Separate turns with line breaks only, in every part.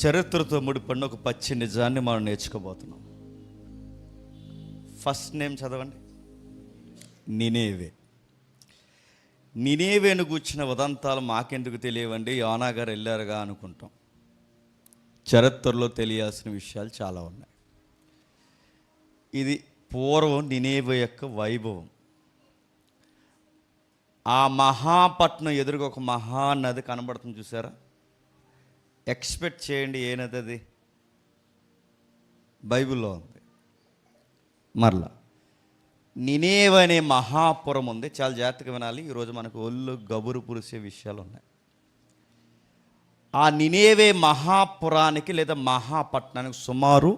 చరిత్రతో ముడిపడిన ఒక పచ్చి నిజాన్ని మనం నేర్చుకోబోతున్నాం. ఫస్ట్ నేమ్ చదవండి. నినేవే. నినేవేను గూర్చిన ఉదంతాలు మాకెందుకు తెలియవండి, యోనా గారు వెళ్ళారుగా అనుకుంటాం. చరిత్రలో తెలియాల్సిన విషయాలు చాలా ఉన్నాయి. ఇది పూర్వం నినేవే యొక్క వైభవం. ఆ మహాపట్నం ఎదురుగా ఒక మహానది కనబడుతుంది, చూసారా? ఎక్స్పెక్ట్ చేయండి, ఏ నది అది? బైబిల్లో ఉంది. మరలా నినేవే అనే మహాపురం ఉంది. చాలా జాగ్రత్తగా వినాలి. ఈరోజు మనకు ఒళ్ళు గబురు పురిసే విషయాలు ఉన్నాయి. ఆ నినేవే మహాపురానికి లేదా మహాపట్నానికి సుమారు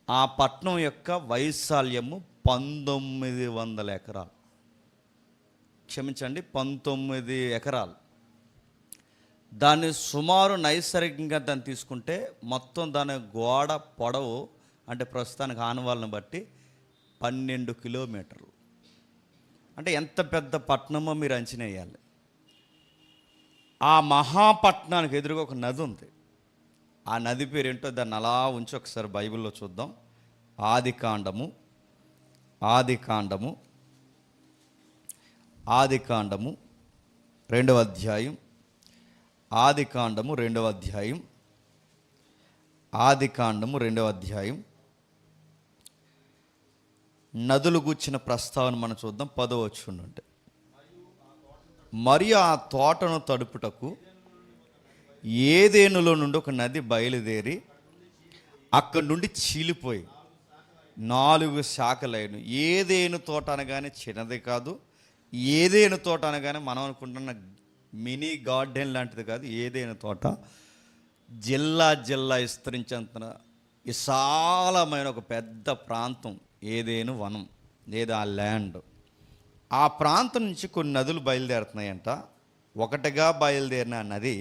ఆ పట్నం యొక్క వైశాల్యము 1900 ఎకరాలు. క్షమించండి, 19 ఎకరాలు. దాన్ని సుమారు నైసర్గికంగా దాన్ని తీసుకుంటే మొత్తం దాని గోడ పొడవు అంటే ప్రస్తుతానికి ఆనవాళ్ళని బట్టి 12 కిలోమీటర్లు. అంటే ఎంత పెద్ద పట్టణమో మీరు అంచనా వేయాలి. ఆ మహాపట్నానికి ఎదురుగా ఒక నది ఉంది. ఆ నది పేరు ఏంటో దాన్ని అలా ఉంచి ఒకసారి బైబిల్లో చూద్దాం. ఆదికాండము 2వ అధ్యాయం. ఆదికాండము 2వ అధ్యాయం. నదులు గూర్చిన ప్రస్తావన మనం చూద్దాం. 10వ వచనం నుండి. మరియు ఆ తోటను తడుపుటకు ఏదేనులో నుండి ఒక నది బయలుదేరి అక్కడి నుండి చీలిపోయి 4 శాఖలైన. ఏదేను తోట అనగానే చిన్నది కాదు. ఏదేను తోట అనగానే మనం అనుకుంటున్న మినీ గార్డెన్ లాంటిది కాదు. ఏదేను తోట జిల్లా విస్తరించేంత విశాలమైన ఒక పెద్ద ప్రాంతం ఏదేను వనం లేదా ఆ ల్యాండ్. ఆ ప్రాంతం నుంచి కొన్ని నదులు బయలుదేరుతున్నాయంట. ఒకటిగా బయలుదేరిన నది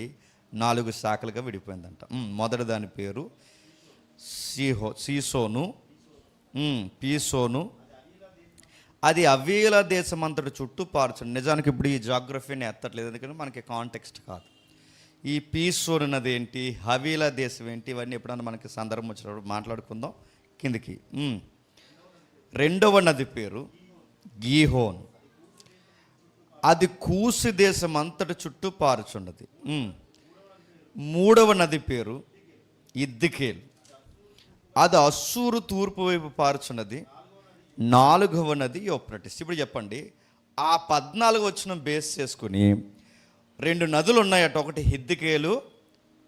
4 శాఖలుగా విడిపోయిందంట. మొదటి దాని పేరు పీసోను. అది అవీల దేశం అంతటి చుట్టూ పారుచుంది. నిజానికి ఇప్పుడు ఈ జాగ్రఫీని ఎత్తట్లేదు, ఎందుకంటే మనకి కాంటెక్స్ట్ కాదు. ఈ పీసోను నది ఏంటి, హవీలా దేశం ఏంటి, ఇవన్నీ ఎప్పుడన్నా మనకి సందర్భం వచ్చినప్పుడు మాట్లాడుకుందాం. కిందికి. రెండవ నది పేరు గీహోన్. అది కూసి దేశం అంతటి చుట్టూ పారుచున్నది. మూడవ నది పేరు ఇద్దికేల్. అది అస్సూరు తూర్పు వైపు పారుచున్నది. 4వ నది యూఫ్రటీస్. ఇప్పుడు చెప్పండి, ఆ 14 వచనం బేస్ చేసుకుని 2 నదులు ఉన్నాయట. ఒకటి హిద్దికేలు,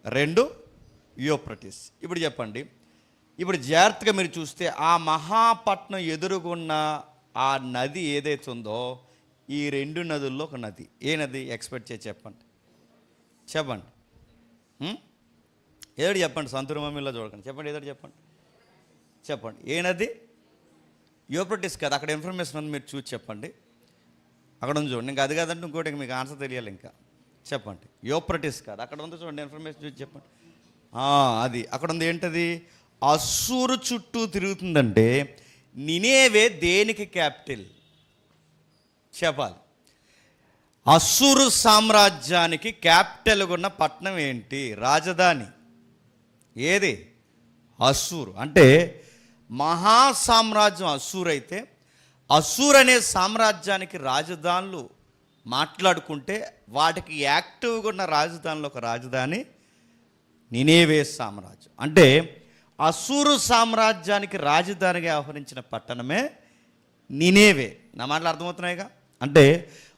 2 యూఫ్రటీస్. ఇప్పుడు చెప్పండి, ఇప్పుడు జాగ్రత్తగా మీరు చూస్తే ఆ మహాపట్నం ఎదురుగున్న ఆ నది ఏదైతే ఉందో ఈ 2 నదుల్లో ఒక నది. ఏ నది ఎక్స్పెక్ట్ చేసి చెప్పండి. ఏదో చెప్పండి, సంతూర్ మమ్మీలో చూడకండి. చెప్పండి, ఏదో చెప్పండి. ఏ నది? యూఫ్రటీస్ కదా. అక్కడ ఇన్ఫర్మేషన్ ఉంది, మీరు చూసి చెప్పండి. అక్కడ ఉంది చూడండి. ఇంకా అది కాదంటే ఇంకోటి మీకు ఆన్సర్ తెలియాలి. ఇంకా చెప్పండి. యూఫ్రటీస్ కాదు, అక్కడ ఉంది చూడండి. ఇన్ఫర్మేషన్ చూసి చెప్పండి. అది అక్కడ ఉంది. ఏంటది? అస్సూరు చుట్టూ తిరుగుతుందంటే నినేవే దేనికి క్యాపిటల్ చెప్పాలి? అస్సూరు సామ్రాజ్యానికి క్యాపిటల్గా ఉన్న పట్టణం ఏంటి, రాజధాని ఏది? అస్సూరు. అంటే మహాసామ్రాజ్యం అస్సూరు అయితే అస్సూరు అనే సామ్రాజ్యానికి రాజధానులు మాట్లాడుకుంటే వాటికి యాక్టివ్గా ఉన్న రాజధానిలో ఒక రాజధాని నినేవే సామ్రాజ్యం. అంటే అస్సూరు సామ్రాజ్యానికి రాజధానిగా వ్యవహరించిన పట్టణమే నినేవే. నా మాటలు అర్థమవుతున్నాయిగా? అంటే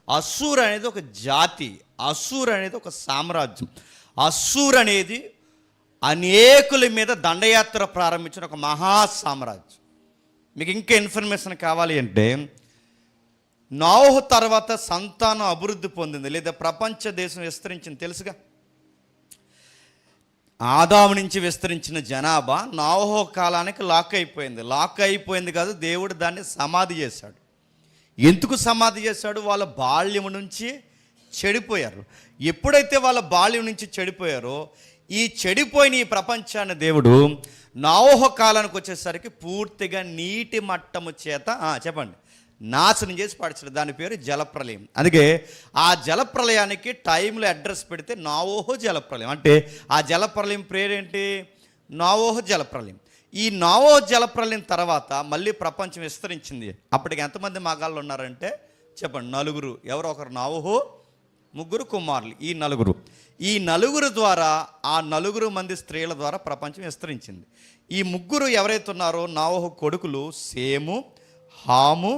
అస్సూరు అనేది ఒక జాతి, అస్సూరు అనేది ఒక సామ్రాజ్యం. అస్సూరు అనేది అనేకుల మీద దండయాత్ర ప్రారంభించిన ఒక మహా సామ్రాజ్యం. మీకు ఇంకా ఇన్ఫర్మేషన్ కావాలి అంటే, నోహు తర్వాత సంతానం అభివృద్ధి పొందింది లేదా ప్రపంచ దేశం విస్తరించింది తెలుసుగా. ఆదాము నుంచి విస్తరించిన జనాభా నోహు కాలానికి లాక్ అయిపోయింది కాదు, దేవుడు దాన్ని సమాధి చేశాడు. ఎందుకు సమాధి చేశాడు? వాళ్ళ బాల్యం నుంచి చెడిపోయారు. ఎప్పుడైతే వాళ్ళ బాల్యం నుంచి చెడిపోయారో ఈ చెడిపోయిన ఈ ప్రపంచాన్ని దేవుడు నోహు కాలానికి వచ్చేసరికి పూర్తిగా నీటి మట్టము చేత చెప్పండి నాశనం చేసి పడిచాడు. దాని పేరు జలప్రలయం. అందుకే ఆ జలప్రలయానికి టైంలో అడ్రస్ పెడితే నోవహు జలప్రలయం. అంటే ఆ జలప్రలయం పేరేంటి? నోవహు జలప్రలయం. ఈ నోవహు జలప్రలయం తర్వాత మళ్ళీ ప్రపంచం విస్తరించింది. అప్పటికి ఎంతమంది మగాళ్ళు ఉన్నారంటే చెప్పండి, 4. ఎవరో ఒకరు నోవహు, 3 కుమారులు. ఈ నలుగురు ద్వారా, ఆ 4 మంది స్త్రీల ద్వారా ప్రపంచం విస్తరించింది. ఈ 3 ఎవరైతే ఉన్నారో నోవహు కొడుకులు సేము, హాము,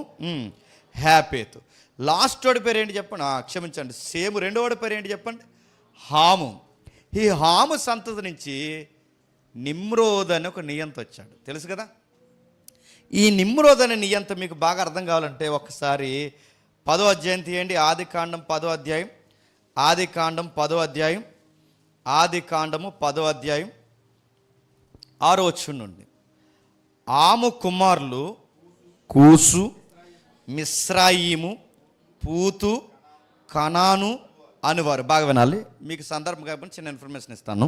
హ్యాపేతు. లాస్ట్ వాడి పేరు ఏంటి చెప్పండి? క్షమించండి, సేము. రెండోవాడి పేరు ఏంటి చెప్పండి? హాము. ఈ హాము సంతతి నుంచి నిమ్రోద్ అని ఒక నియంత వచ్చాడు. తెలుసు కదా? ఈ నిమ్రోద్ అనే నియంత మీకు బాగా అర్థం కావాలంటే ఒకసారి 10వ అధ్యాయం తీయండి. ఆదికాండం 10వ అధ్యాయం. ఆదికాండం 10వ అధ్యాయం. ఆదికాండము 10వ అధ్యాయం 6వ వచనం నుండి. ఆము కుమారులు కూసు, మిస్రాయిము, పూతు, కనాను అనువారు. బాగా వినాలి, మీకు సందర్భం కాబట్టి చిన్న ఇన్ఫర్మేషన్ ఇస్తాను.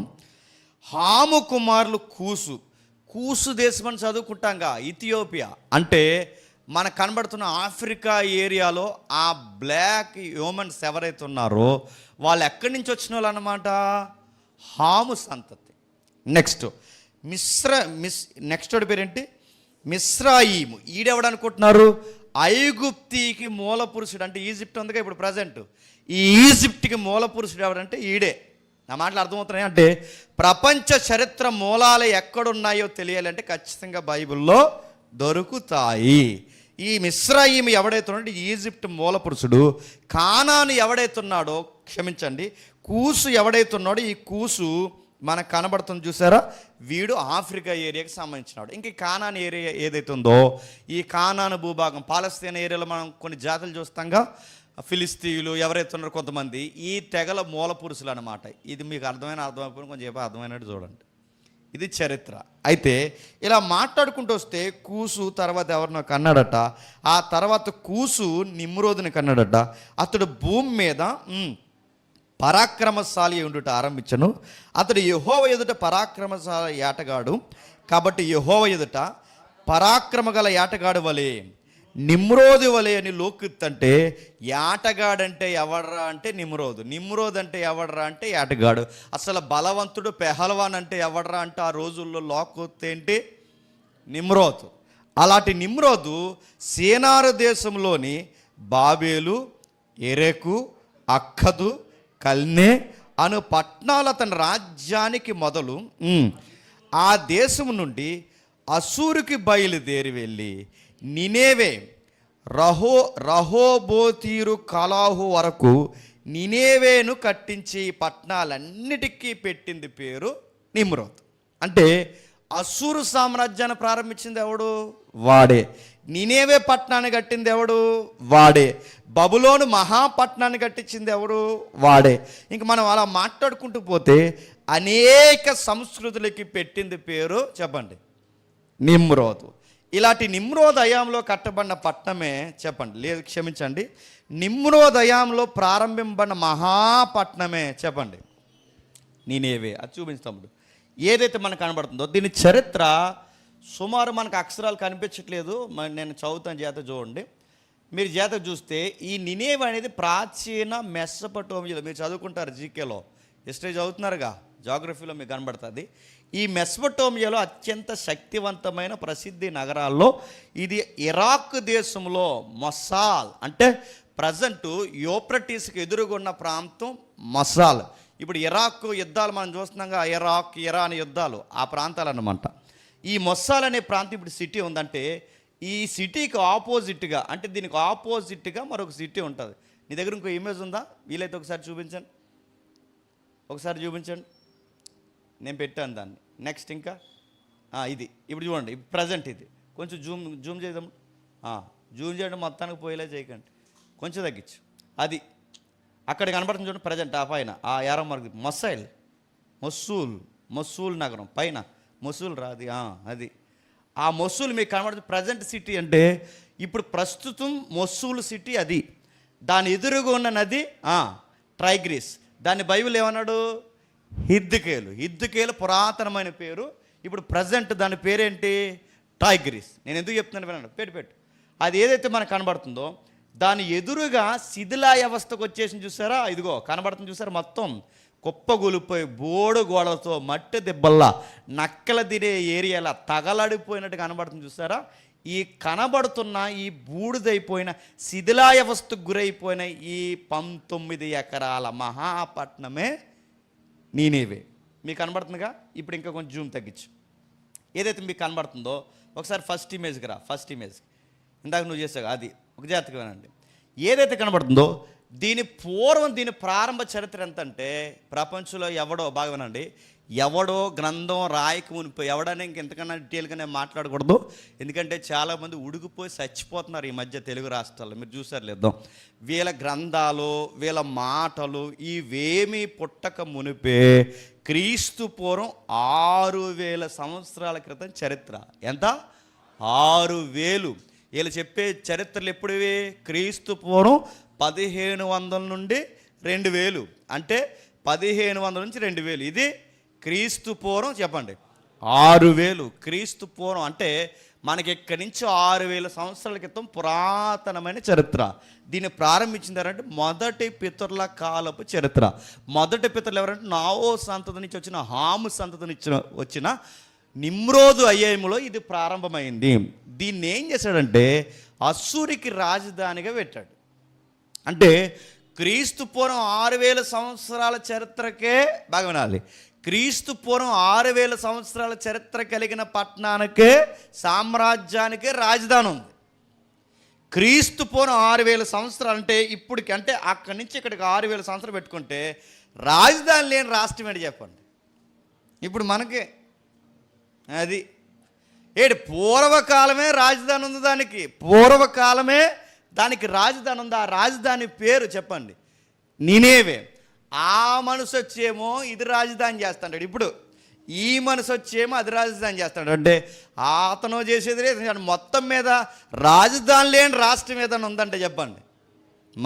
హాము కుమారులు కూసు దేశం అని చదువుకుంటాంగా. ఇథియోపియా అంటే మనకు కనబడుతున్న ఆఫ్రికా ఏరియాలో ఆ బ్లాక్ హ్యూమన్స్ ఎవరైతే ఉన్నారో వాళ్ళు ఎక్కడి నుంచి వచ్చిన వాళ్ళు అన్నమాట? హాము సంతతి. నెక్స్ట్ నెక్స్ట్ పేరేంటి? మిస్రాయిము. ఈడెవడు అనుకుంటున్నారు? ఐగుప్తికి మూల పురుషుడు. అంటే ఈజిప్ట్ ఉందిగా ఇప్పుడు ప్రజెంట్. ఈ ఈజిప్ట్కి మూల పురుషుడు ఎవడంటే ఈడే. నా మాటలు అర్థమవుతున్నాయి అంటే ప్రపంచ చరిత్ర మూలాలు ఎక్కడున్నాయో తెలియాలంటే ఖచ్చితంగా బైబిల్లో దొరుకుతాయి. ఈ మిస్రాయిము ఎవడైతే ఉన్నాడో ఈజిప్ట్ మూల పురుషుడు. కానాను ఎవడైతున్నాడో, క్షమించండి, కూసు ఎవడైతున్నాడో ఈ కూసు మనకు కనబడుతుంది చూసారా, వీడు ఆఫ్రికా ఏరియాకి సంబంధించినాడు. ఇంక కానాన్ ఏరియా ఏదైతే ఉందో ఈ కానాను భూభాగం పాలస్తీనా ఏరియాలో మనం కొన్ని జాతులు చూస్తాంగా, ఫిలిస్తీన్లు ఎవరైతే ఉన్నారో కొంతమంది, ఈ తెగల మూల పురుషులు అనమాట. ఇది మీకు అర్థమైపోయిన కొంచెం చెప్పి అర్థమైనట్టు చూడండి. ఇది చరిత్ర. అయితే ఇలా మాట్లాడుకుంటూ వస్తే కూసు తర్వాత ఎవరినో కన్నాడట. ఆ తర్వాత కూసు నిమ్రోదుని కన్నాడట. అతడు భూమి మీద పరాక్రమశాలి ఉండుట ఆరంభించను. అతడు యెహోవా ఎదుట పరాక్రమశాలి ఏటగాడు కాబట్టి యెహోవా ఎదుట పరాక్రమ గల ఏటగాడు వలె, నిమ్రోదు వలె అని లోకిత్తంటే, ఏటగాడంటే ఎవడ్రా అంటే నిమ్రోదు అంటే ఎవడ్రా అంటే ఏటగాడు. అసలు బలవంతుడు పెహల్వాన్ అంటే ఎవడ్రా అంటే ఆ రోజుల్లో లోకొత్ ఏంటి? నిమ్రోదు. అలాంటి నిమ్రోదు సేనారు దేశంలోని బాబేలు, ఎరెకు, అక్కదు, కల్నే అను పట్టణాలు అతని రాజ్యానికి మొదలు. ఆ దేశం నుండి అసూరుకి బయలుదేరి వెళ్ళి నినేవే, రహోబోతీరు, కలాహు వరకు నినేవేను కట్టించి ఈ పట్టణాలన్నిటికీ పెట్టింది పేరు నిమ్రోద్. అంటే అసూరు సామ్రాజ్యాన్ని ప్రారంభించింది ఎవడు? వాడే. నినేవే పట్టణాన్ని కట్టింది ఎవడు? వాడే. బబులోను మహాపట్నాన్ని కట్టించింది ఎవడు? వాడే. ఇంక మనం అలా మాట్లాడుకుంటూ పోతే అనేక సంస్కృతులకి పెట్టింది పేరు చెప్పండి, నిమ్రోదు. ఇలాంటి నిమ్రోద్ హయాంలో కట్టబడిన పట్టణమే చెప్పండి, లేదు క్షమించండి, నిమ్రోద్ హయాంలో ప్రారంభింపబడిన మహాపట్నమే చెప్పండి నినేవే. అది చూపించుతాము. ఏదైతే మనకు కనబడుతుందో దీని చరిత్ర సుమారు మనకు అక్షరాలు కనిపించట్లేదు, నేను చదువుతాను, చేత చూడండి. మీరు చేత చూస్తే ఈ నినేవే అనేది ప్రాచీన మెసొపొటేమియాలో, మీరు చదువుకుంటారు జీకేలో, హిస్టరీ చదువుతున్నారుగా, జాగ్రఫీలో మీకు కనబడుతుంది. ఈ మెసొపొటేమియాలో అత్యంత శక్తివంతమైన ప్రసిద్ధి నగరాల్లో ఇది ఇరాక్ దేశంలో మొసాల్ అంటే ప్రజెంటు యూఫ్రటీస్కి ఎదురుగున్న ప్రాంతం మొసాల్. ఇప్పుడు ఇరాక్ యుద్ధాలు మనం చూస్తున్నాగా, ఇరాక్ ఇరాన్ యుద్ధాలు ఆ ప్రాంతాలు అన్నమాట. ఈ మొస్సాల్ అనే ప్రాంతం ఇప్పుడు సిటీ ఉందంటే ఈ సిటీకి ఆపోజిట్గా, అంటే దీనికి ఆపోజిట్గా మరొక సిటీ ఉంటుంది. నీ దగ్గర ఇంకో ఇమేజ్ ఉందా? వీలైతే ఒకసారి చూపించండి, నేను పెట్టాను దాన్ని. నెక్స్ట్ ఇంకా ఇది ఇప్పుడు చూడండి, ప్రజెంట్ ఇది కొంచెం జూమ్ చేద్దాం. జూమ్ చేయడం మొత్తానికి పోయేలా చేయకండి, కొంచెం తగ్గించు. అది అక్కడ కనబడుతుంది చూడండి ప్రజెంట్ ఆ పైన ఆ యారో మార్క్ మొస్సూల్ నగరం పైన మొస్సూల్ రాది, అది ఆ మొస్సూల్ మీకు కనబడుతుంది ప్రజెంట్ సిటీ. అంటే ఇప్పుడు ప్రస్తుతం మొస్సూల్ సిటీ అది. దాని ఎదురుగా ఉన్న నది ట్రైగ్రీస్. దాన్ని బైబిల్ ఏమన్నాడు? హిద్దుకేలు పురాతనమైన పేరు. ఇప్పుడు ప్రజెంట్ దాని పేరేంటి? టైగ్రీస్. నేను ఎందుకు చెప్తున్నాను వినండి, పెట్టు. అది ఏదైతే మనకు కనబడుతుందో దాని ఎదురుగా శిథిలావస్థకు వచ్చేసి చూసారా, ఇదిగో కనబడుతుంది చూసారా, మొత్తం కుప్పగొలిపోయి బోడు గోడలతో మట్టి దెబ్బల్లా నక్కల తినే ఏరియాలా తగలడిపోయినట్టు కనబడుతుంది చూసారా. ఈ కనబడుతున్న ఈ బూడిదైపోయిన శిథిలావస్థకు గురైపోయిన ఈ 19 ఎకరాల మహాపట్నమే నీనేవే. మీకు కనబడుతుందిగా. ఇప్పుడు ఇంకా కొంచెం జూమ్ తగ్గించు. ఏదైతే మీకు కనబడుతుందో ఒకసారి ఫస్ట్ ఇమేజ్కి రా. ఫస్ట్ ఇమేజ్కి ఇందాక నువ్వు చేసావు అది ఒక జాగ్రత్తగా వినండి. ఏదైతే కనబడుతుందో దీని పూర్వం, దీని ప్రారంభ చరిత్ర ఎంత అంటే, ప్రపంచంలో ఎవడో, బాగా వినండి, ఎవడో గ్రంథం రాయక మునిపో ఎవడనే ఇంకెంతకన్నా డీటెయిల్గా నేను మాట్లాడకూడదు, ఎందుకంటే చాలామంది ఉడికిపోయి చచ్చిపోతున్నారు ఈ మధ్య తెలుగు రాష్ట్రాల్లో. మీరు చూసారు లేద్దాం, వీళ్ళ గ్రంథాలు వీళ్ళ మాటలు ఇవేమీ పుట్టక మునిపే క్రీస్తు పూర్వం 6000 సంవత్సరాల క్రితం చరిత్ర. ఎంత? 6000. వీళ్ళు చెప్పే చరిత్రలు ఎప్పుడువి? క్రీస్తు పూర్వం 1500 నుండి 2000, అంటే 1500 నుంచి 2000. ఇది క్రీస్తు పూర్వం చెప్పండి 6000. క్రీస్తు పూర్వం అంటే మనకి ఇక్కడి నుంచి 6000 సంవత్సరాల క్రితం పురాతనమైన చరిత్ర. దీన్ని ప్రారంభించిందంటే మొదటి పితరుల కాలపు చరిత్ర. మొదటి పితరులు ఎవరంటే నావో సంతతి నుంచి వచ్చిన, హాము సంతతి నుంచి వచ్చిన నిమ్రోదు అయ్యాయంలో ఇది ప్రారంభమైంది. దీన్ని ఏం చేశాడంటే అస్సూరికి రాజధానిగా పెట్టాడు. అంటే క్రీస్తు పూర్వం 6000 సంవత్సరాల చరిత్రకే, బాగా వినాలి, క్రీస్తు పూర్వం 6000 సంవత్సరాల చరిత్ర కలిగిన పట్టణానికే, సామ్రాజ్యానికే రాజధాని ఉంది. క్రీస్తు పూర్వం 6000 సంవత్సరాలు అంటే ఇప్పటికి, అంటే అక్కడి నుంచి ఇక్కడికి 6000 సంవత్సరాలు పెట్టుకుంటే రాజధాని లేని రాష్ట్రం ఏంటి చెప్పండి. ఇప్పుడు మనకే అది ఏడు పూర్వకాలమే రాజధాని ఉంది, దానికి పూర్వకాలమే దానికి రాజధాని ఉంది. ఆ రాజధాని పేరు చెప్పండి నీనేవే. ఆ మనసు వచ్చేమో ఇది రాజధాని చేస్తాడు, ఇప్పుడు ఈ మనసు వచ్చేమో అది రాజధాని చేస్తాడు. అంటే అతను చేసేది లేదు, మొత్తం మీద రాజధాని లేని రాష్ట్రం ఏదైనా ఉందంటే చెప్పండి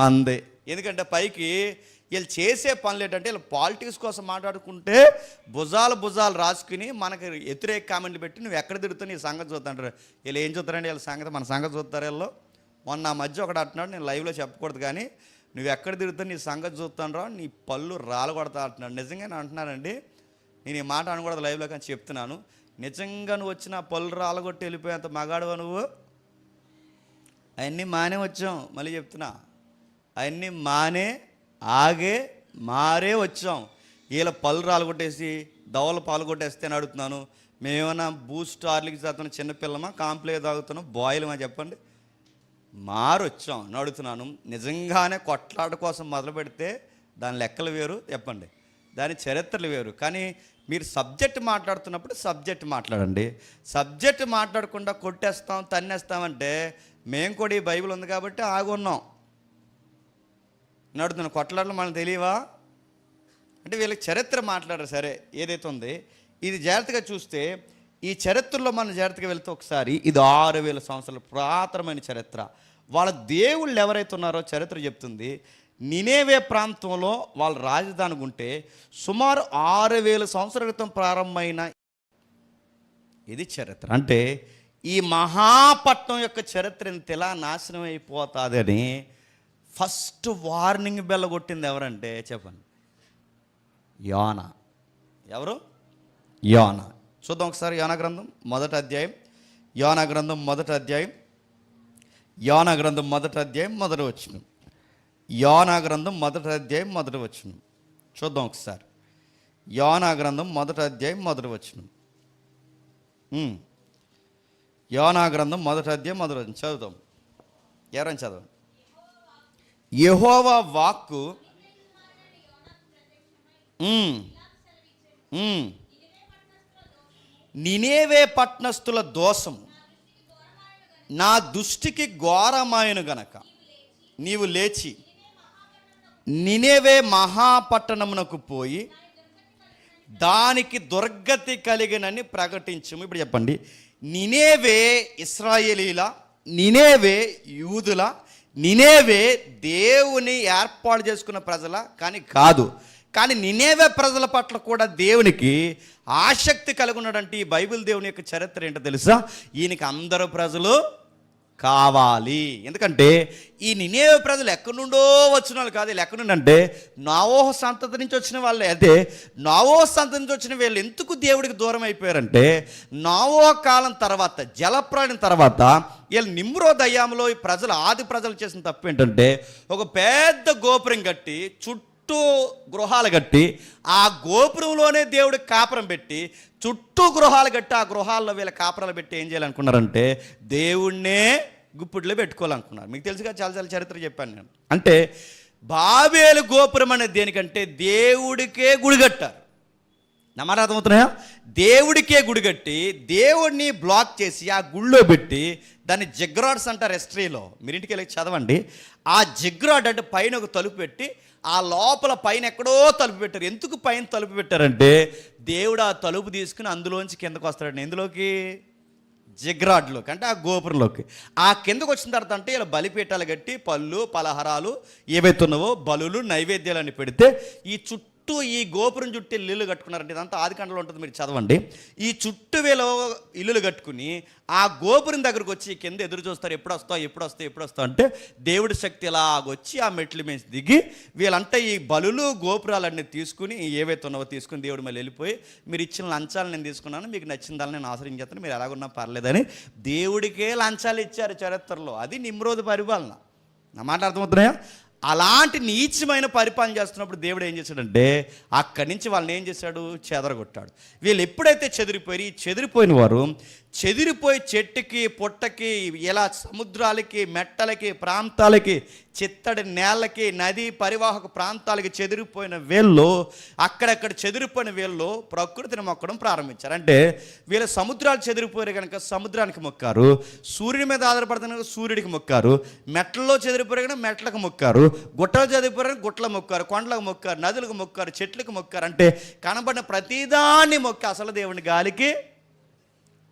మందే. ఎందుకంటే పైకి వీళ్ళు చేసే పనులు ఏంటంటే వీళ్ళు పాలిటిక్స్ కోసం మాట్లాడుకుంటే భుజాలు రాసుకుని మనకి వ్యతిరేక కామెంట్లు పెట్టి నువ్వు ఎక్కడ తిరుగుతావు నీ సంగతి చూద్దాంటారు. వీళ్ళు ఏం చూస్తారండి, వీళ్ళ సంగతి మన సంగతి చూస్తారు. వీళ్ళు మొన్న మధ్య ఒకటి అంటున్నాడు, నేను లైవ్లో చెప్పకూడదు కానీ, నువ్వు ఎక్కడ తిరుగుతావు నీ సంగతి చూస్తాను రా, నీ పళ్ళు రాలగొడతా అంటున్నాడు. నిజంగా నేను అంటున్నానండి, నేను ఈ మాట అనకూడదు లైవ్లో కానీ చెప్తున్నాను. నిజంగా నువ్వు వచ్చిన పళ్ళు రాలగొట్టి వెళ్ళిపోయేంత మగాడువా నువ్వు? అవన్నీ మానే వచ్చాం, మళ్ళీ చెప్తున్నా, అవన్నీ మానే ఆగే మారే వచ్చాం. వీళ్ళ పళ్ళు రాలగొట్టేసి దవల పాలు కొట్టేస్తే అని అడుగుతున్నాను. మేమేమన్నా బూస్ట్ హార్లిక్స్ తాగుతున్న చిన్నపిల్లమా, కాంప్లే తాగుతున్నాం, బాయిలమా చెప్పండి? మారొచ్చాం అని అడుగుతున్నాను. నిజంగానే కొట్లాట కోసం మొదలు పెడితే దాని లెక్కలు వేరు చెప్పండి, దాని చరిత్రలు వేరు. కానీ మీరు సబ్జెక్ట్ మాట్లాడుతున్నప్పుడు సబ్జెక్ట్ మాట్లాడండి. సబ్జెక్ట్ మాట్లాడకుండా కొట్టేస్తాం తన్నేస్తామంటే మేము కూడా ఈ బైబిల్ ఉంది కాబట్టి ఆగున్నాం నడుతున్నాను. కొట్లాటలు మనకు తెలియవా అంటే వీళ్ళకి చరిత్ర మాట్లాడారు. సరే ఏదైతే ఉంది ఇది జాగ్రత్తగా చూస్తే, ఈ చరిత్రలో మనం జాగ్రత్తగా వెళ్తే ఒకసారి ఇది 6000 సంవత్సరాల పురాతనమైన చరిత్ర. వాళ్ళ దేవుళ్ళు ఎవరైతే ఉన్నారో చరిత్ర చెప్తుంది, నినేవే ప్రాంతంలో వాళ్ళ రాజధాని ఉంటే సుమారు 6000 సంవత్సరాల క్రితం ప్రారంభమైన ఇది చరిత్ర. అంటే ఈ మహాపట్నం యొక్క చరిత్ర ఇంత ఎలా నాశనం అయిపోతుందని ఫస్ట్ వార్నింగ్ బెల్ల కొట్టింది ఎవరంటే చెప్పండి, యోనా. ఎవరు? యోనా. చూద్దాం ఒకసారి యోనా గ్రంథం మొదటి అధ్యాయం. యోనా గ్రంథం మొదటి అధ్యాయం. యోనా గ్రంథం మొదటి అధ్యాయం మొదటి వచనం. యోనా గ్రంథం మొదటి అధ్యాయం మొదటి వచనం చూద్దాం ఒకసారి. యోనా గ్రంథం మొదటి అధ్యాయం మొదటి వచనం. యోనా గ్రంథం మొదటి అధ్యాయం మొదటి వచనం చదువుతాం. ఎవరైనా చదవండి. యెహోవా వాక్కు నినేవే పట్టణస్థుల దోషము నా దృష్టికి ఘోరమాయను గనక నీవు లేచి నినేవే మహాపట్టణమునకు పోయి దానికి దుర్గతి కలిగినని ప్రకటించుము. ఇప్పుడు చెప్పండి, నినేవే ఇశ్రాయేలీల, నినేవే యూదుల, నినేవే దేవుని ఏర్పాటు చేసుకున్న ప్రజల కానీ కాదు. కానీ నినేవే ప్రజల పట్ల కూడా దేవునికి ఆసక్తి కలిగి ఉన్నాడంటే ఈ బైబిల్ దేవుని యొక్క చరిత్ర ఏంటో తెలుసా? ఈయనకి అందరూ ప్రజలు కావాలి. ఎందుకంటే ఈ నినేవే ప్రజలు ఎక్కడి నుండో వచ్చిన వాళ్ళు కాదు. వీళ్ళు ఎక్కడి నుండి అంటే నోవహు సంతతి నుంచి వచ్చిన వాళ్ళే. అయితే నోవహు సంతతి నుంచి వచ్చిన వీళ్ళు ఎందుకు దేవుడికి దూరం అయిపోయారంటే, నోవహు కాలం తర్వాత, జలప్రాణి తర్వాత వీళ్ళు నిమ్రోద్ అయ్యాములో ఈ ప్రజలు, ఆది ప్రజలు చేసిన తప్పు ఏంటంటే, ఒక పెద్ద గోపురం కట్టి చుట్టూ గృహాలు కట్టి, ఆ గోపురంలోనే దేవుడికి కాపురం పెట్టి, చుట్టూ గృహాలు కట్టి ఆ గృహాల్లో వీళ్ళ కాపురాలు పెట్టి ఏం చేయాలనుకున్నారంటే, దేవుణ్ణే గుప్పిట్లో పెట్టుకోవాలనుకున్నారు. మీకు తెలుసుగా, చాలా చరిత్ర చెప్పాను నేను. అంటే బాబేలు గోపురం అనేది దేనికంటే దేవుడికే గుడి కట్టారు. నా మాట అర్థమవుతున్నాయా? దేవుడికే గుడి కట్టి దేవుడిని బ్లాక్ చేసి ఆ గుళ్ళో పెట్టి, దాన్ని జిగ్రాడ్స్ అంటారు హిస్టరీలో, మీరు ఇంటికి వెళ్ళి చదవండి. ఆ జిగ్రాడ్ అంటే పైన ఒక తలుపు పెట్టి, ఆ లోపల పైన ఎక్కడో తలుపు పెట్టారు. ఎందుకు పైన తలుపు పెట్టారంటే, దేవుడు ఆ తలుపు తీసుకుని అందులోంచి కిందకు వస్తాడండి. ఎందులోకి? జిగ్రాడ్లోకి, అంటే ఆ గోపురంలోకి. ఆ కిందకు వచ్చిన తర్వాత అంటే ఇలా బలిపీఠాలు కట్టి పళ్ళు పలహారాలు ఏవైతున్నావో బలులు నైవేద్యాలని పెడితే, ఈ చుట్టూ ఈ గోపురం చుట్టూ ఇల్లులు కట్టుకున్నారంటే, ఇదంతా ఆదికాండలో ఉంటుంది, మీరు చదవండి. ఈ చుట్టూ వీళ్ళు ఇల్లులు కట్టుకుని ఆ గోపురం దగ్గరకు వచ్చి కింద ఎదురు చూస్తారు, ఎప్పుడు వస్తావు అంటే దేవుడి శక్తి ఇలాగొచ్చి ఆ మెట్ల మీద దిగి వీళ్ళంటే ఈ బలులు గోపురాలన్నీ తీసుకుని ఏవైతే ఉన్నావో తీసుకుని దేవుడి మళ్ళీ వెళ్ళిపోయి, మీరు ఇచ్చిన లంచాలు నేను తీసుకున్నాను, మీకు నచ్చిందాలని నేను ఆశ్రయించేస్తాను, మీరు ఎలాగున్నా పర్లేదని దేవుడికే లంచాలు ఇచ్చారు చరిత్రలో. అది నిమ్రోదు పరిపాలన. నా మాట అర్థమవుతున్నాయా? అలాంటి నీచమైన పరిపాలన చేస్తున్నప్పుడు దేవుడు ఏం చేశాడంటే, అక్కడి నుంచి వాళ్ళని ఏం చేశాడు? చెదరగొట్టాడు. వీళ్ళు ఎప్పుడైతే చెదిరిపోయిన వారు చెదిరిపోయి చెట్టుకి పొట్టకి ఇలా సముద్రాలకి మెట్టలకి ప్రాంతాలకి చిత్తడి నేలకి నదీ పరివాహక ప్రాంతాలకి చెదిరిపోయిన వీళ్ళు, అక్కడక్కడ చెదిరిపోయిన వీళ్ళు ప్రకృతిని మొక్కడం ప్రారంభించారు. అంటే వీళ్ళ సముద్రాలు చెదిరిపోయారు కనుక సముద్రానికి మొక్కారు, సూర్యుడి మీద ఆధారపడుతున్న కనుక సూర్యుడికి మొక్కారు, మెట్లలో చెదిరిపోయారు కనుక మెట్లకు మొక్కారు, గుట్టలు చెదిరిపోయారు గుట్టలకు మొక్కారు, కొండలకు మొక్కారు, నదులకు మొక్కారు, చెట్లకు మొక్కారు. అంటే కనబడిన ప్రతిదాన్ని మొక్కి అసలు దేవుని గాలికి